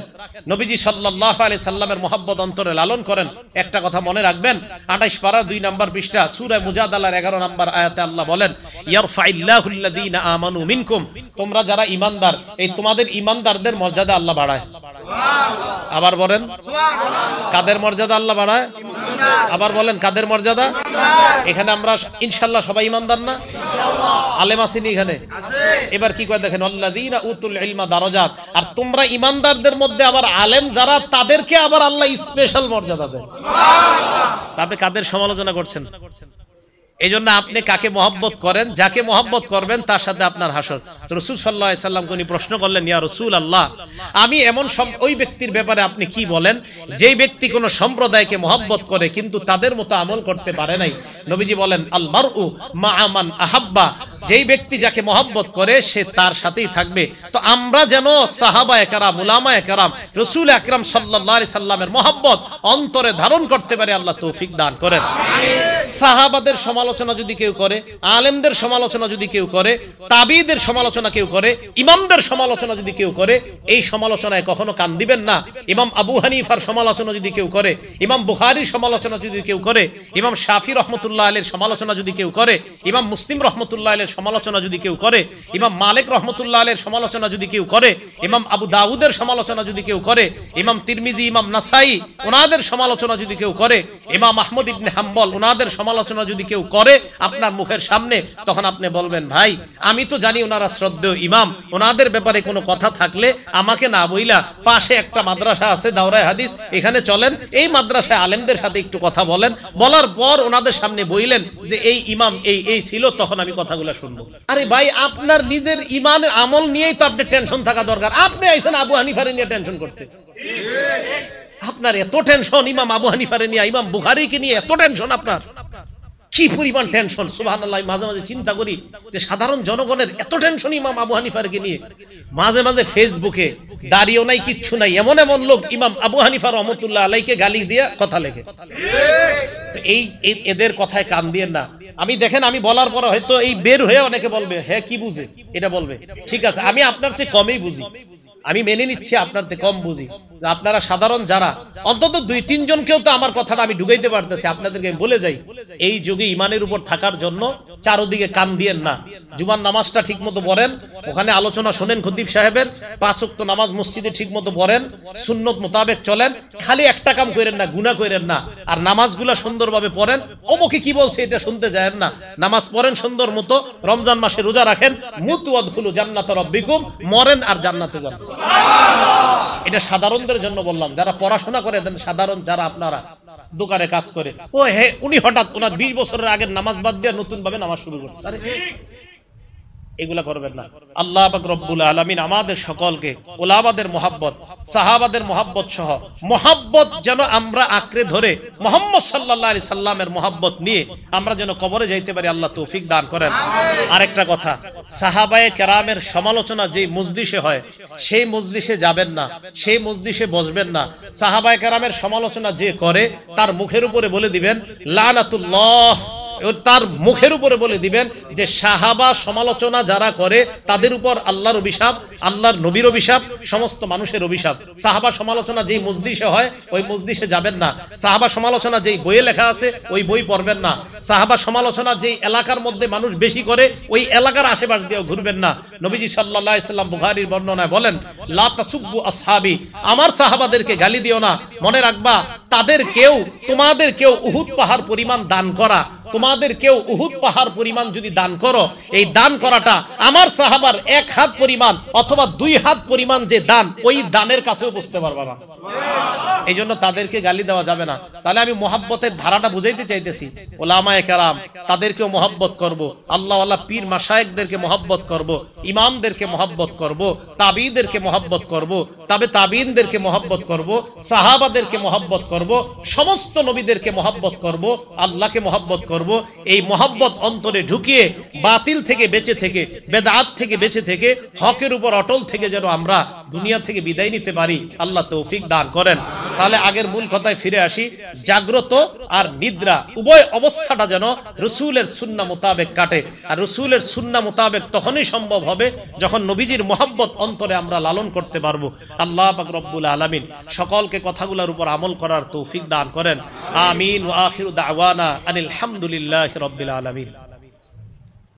নবীজি সাল্লাল্লাহু আলাইহি সাল্লামের মহব্বত অন্তরে লালন করেন, একটা কথা মনে রাখবেন, 28 পারা 2 নম্বর পৃষ্ঠা সূরা মুজাদালার 11 নম্বর আয়াতে আল্লাহ বলেন, ইয়ারফাইল্লাহুল্লাযীনা আমানু মিনকুম, তোমরা যারা ঈমানদার, এই তোমাদের ঈমানদারদের মর্যাদা আল্লাহ বাড়ায়। সুবহানাল্লাহ। আবার বলেন সুবহানাল্লাহ। কাদের মর্যাদা আল্লাহ বাড়ায়? আবার বলেন কাদের মর্যাদা? এখানে আমরা ইনশাআল্লাহ সবাই ঈমানদার না? ইনশাআল্লাহ। আলেম আছেন এখানে? আছে। এবার কি কয় দেখেন, আল্লাযীনা উতুল ইলমা দারাজাত, আর তোমরা ঈমানদারদের মধ্যে আবার আলেম যারা, তাদেরকে আবার আল্লাহ স্পেশাল মর্যাদা দেন। সুবহানাল্লাহ। আপনি কাদের সমালোচনা করছেন? এইজন্য আপনি কাকে মহব্বত করেন, যাকে মহব্বত করবেন তার সাথে আপনার হাসর। রাসূল সাল্লাল্লাহু আলাইহি সাল্লাম কোন প্রশ্ন করলেন, ইয়া রাসূলুল্লাহ, আমি এমন ওই ব্যক্তির ব্যাপারে আপনি কি বলেন যেই ব্যক্তি কোন সম্প্রদায়কে মহব্বত করে কিন্তু তাদের মতো আমল করতে পারে নাই? নবীজি বলেন, আল মারউ মা'a মান আহাব্বা, যেই ব্যক্তি যাকে মহব্বত করে সে তার সাথেই থাকবে। তো আমরা যেন সাহাবায়ে কেরাম, উলামায়ে কেরাম, রাসূল আকরাম সাল্লাল্লাহু আলাইহি সাল্লামের মহব্বত অন্তরে ধারণ করতে পারে, আল্লাহ তৌফিক দান করেন। সাহাবাদের সমালোচনা যদি কেউ করে, আলেমদের সমালোচনা যদি কেউ করে, তাবিদের সমালোচনা কেউ করে, ইমামদের সমালোচনা যদি কেউ করে, এই সমালোচনায় কখনো কান দিবেন না। ইমাম আবু হানিফার সমালোচনা যদি কেউ করে, ইমাম বুখারীর সমালোচনা যদি কেউ করে, ইমাম শাফি রহমতুল্লাহ আলাইহির সমালোচনা যদি কেউ করে, ইমাম মুসলিম রহমতুল্লাহ আলাইহির সমালোচনা যদি কেউ করে, ইমাম মালিক রহমতুল্লাহ আলাইহির সমালোচনা যদি কেউ করে, ইমাম আবু দাউদের সমালোচনা যদি কেউ করে, ইমাম তিরমিজি, ইমাম নাসাই ওনাদের সমালোচনা যদি কেউ করে, ইমাম আহমদ ইবনে হাম্বল ওনাদের সমালোচনা যদি কেউ করে আপনার মুখের সামনে, তখন আপনি বলবেন, ভাই আমি তো জানি ওনারা শ্রদ্ধেয় ইমাম, ওনাদের ব্যাপারে কোনো কথা থাকলে আমাকে না বইলা পাশে একটা মাদ্রাসা আছে দাওরায়ে হাদিস, এখানে চলেন, এই মাদ্রাসায় আলেমদের সাথে একটু কথা বলেন, বলার পর ওনাদের সামনে বইলেন যে এই ইমাম এই ছিল, তখন আমি কথাগুলো শুনবো। আরে ভাই, আপনার নিজের ইমানের আমল নিয়েই তো আপনি টেনশন থাকা দরকার। আপনি আইছেন আবু হানিফারে নিয়ে টেনশন করতে, আপনার এত টেনশন ইমাম আবু হানিফারে নিয়ে, ইমাম বুখারীকে নিয়ে এত টেনশন, আপনার কি পরিমাণ টেনশন! সুবহানাল্লাহ। মাঝে মাঝে চিন্তা করি যে সাধারণ জনগণের এত টেনশন ইমাম আবু হানিফারকে নিয়ে। মাঝে মাঝে ফেসবুকে দাড়িও নাই, কিচ্ছু নাই, এমন এমন লোক ইমাম আবু হানিফা রহমতুল্লাহ আলাইহিকে গালি দিয়ে কথা লেখে। তো এদের কথায় কান দিয়েন না। আমি দেখেন, আমি বলার পর হয়তো এই বের হয়ে অনেকে বলবে, হ্যাঁ কি বুঝে এটা বলবে, ঠিক আছে, আমি আপনার চেয়ে কমই বুঝি, আমি মেনে নিচ্ছি আপনার চেয়ে কম বুঝি। আপনারা সাধারণ যারা, অন্তত 2-3 জনকেও তো আমার কথাটা আমি ঢুকাইতে পারতেছি, আপনাদেরকে বলে যাই, এই যুগে ইমানের উপর থাকার জন্য চারদিকে কান দিয়েন না। জুমার নামাজটা ঠিক মতো পড়েন, ওখানে আলোচনা শোনেন খতিব সাহেবের, 5 ওয়াক্ত নামাজ মসজিদে ঠিক মতো পড়েন, সুন্নত মোতাবেক চলেন, খালি একটা কাম করেন না, গুনাহ করেন না, আর নামাজগুলা সুন্দরভাবে পড়েন। অমুকে কি বলছে এটা শুনতে যায়েন না, নামাজ পড়েন সুন্দর মতো, রমজান মাসে রোজা রাখেন, মুতু ওয়াদখুলু জান্নাত রাব্বিকুম, মরেন আর জান্নাতে যান। এটা সাধারণদের জন্য বললাম, যারা পড়াশোনা করে, সাধারণ যারা আপনারা দোকানে কাজ করে, ও হে উনি হঠাৎ ওনার 20 বছরের আগের নামাজ বাদ দিয়ে নতুন ভাবে নামাজ শুরু করছে, আরে এগুলা করবেন না। আল্লাহ পাক রব্বুল আলামিন আমাদের সকলকে উলামাদের মুহাব্বত, সাহাবাদের মুহাব্বত সহ মুহাব্বত যেন আমরা আঁকড়ে ধরে মুহাম্মদ সাল্লাল্লাহু আলাইহি সাল্লামের মুহাব্বত নিয়ে আমরা যেন কবরে যাইতে পারি, আল্লাহ তৌফিক দান করেন। আরেকটা কথা, সাহাবায়ে কেরামের সমালোচনা যে মজলিসে হয় সেই মজলিসে যাবেন না, সেই মজলিসে বসবেন না। সাহাবায়ে কেরামের সমালোচনা যে করে তার মুখের উপরে বলে দিবেন লানাতুল্লাহ, তার মুখের উপরে বলে দিবেন যে সাহাবা সমালোচনা যারা করে তাদের উপর আল্লাহর অভিশাপ, আল্লাহর নবীর অভিশাপ, সমস্ত মানুষের অভিশাপ। সাহাবা সমালোচনা যেই মজলিসে হয় ওই মজলিসে যাবেন না। সাহাবা সমালোচনা যেই বইয়ে লেখা আছে ওই বই পড়বেন না। সাহাবা সমালোচনা যেই এলাকার মধ্যে মানুষ বেশি করে ওই এলাকার আশেপাশ দিয়ে ঘুরবেন না। নবীজি সাল্লাল্লাহু আলাইহি সাল্লাম বুখারীর বর্ণনায় বলেন, লা তাসুব্বু আসহাবি, আমার সাহাবাদেরকে গালি দিও না। মনে রাখবা, তাদের কেউ তোমাদের কেউ উহুদ পাহাড় পরিমাণ দান করা, তোমাদের কেউ উহুদ পাহাড় পরিমাণ যদি দান করো, এই দান করাটা আমার সাহাবার 1 হাত পরিমাণ অথবা 2 হাত পরিমাণ যে দান, ওই দানের কাছেও বুঝতে পারবা না। এই জন্য তাদেরকে গালি দেওয়া যাবে না। তাহলে আমি মুহাব্বতের ধারাটা বুঝাইতে চাইতেছি, উলামায়ে কেরাম তাদেরকেও মুহাব্বত করব, আল্লাহওয়ালা পীর মাশায়েখদেরকে মুহাব্বত করব, ইমামদেরকে মুহাব্বত করব, তাবিঈদেরকে মুহাব্বত করব, তবে তাবিঈনদেরকে মুহাব্বত করব, সাহাবাদেরকে মুহাব্বত করব, সমস্ত নবীদেরকে মুহাব্বত করব, আল্লাহকে মুহাব্বত করব। এই মুহাব্বত অন্তরে ঢুকিয়ে বাতিল থেকে বেঁচে থেকে, বেদাত থেকে বেঁচে থেকে, হকের উপর অটল থেকে যেন আমরা দুনিয়া থেকে বিদায় নিতে পারি, আল্লাহ তৌফিক দান করেন। তাহলে আগের মূল কথায় ফিরে আসি, জাগ্রত আর নিদ্রা উভয় অবস্থাটা যেন রসুলের সুন্নাহ মোতাবেক কাটে। আর রসুলের সুন্নাহ মোতাবেক তখনই সম্ভব হবে যখন নবীজির মোহাব্বত অন্তরে আমরা লালন করতে পারবো। আল্লাহ পাক রব্বুল আলামিন সকলকে কথাগুলোর উপর আমল করার তৌফিক দান করেন। আমিন। ওয়া আখিরু দাওয়ানা আনিল হামদুলিল্লাহি রাব্বিল আলামিন।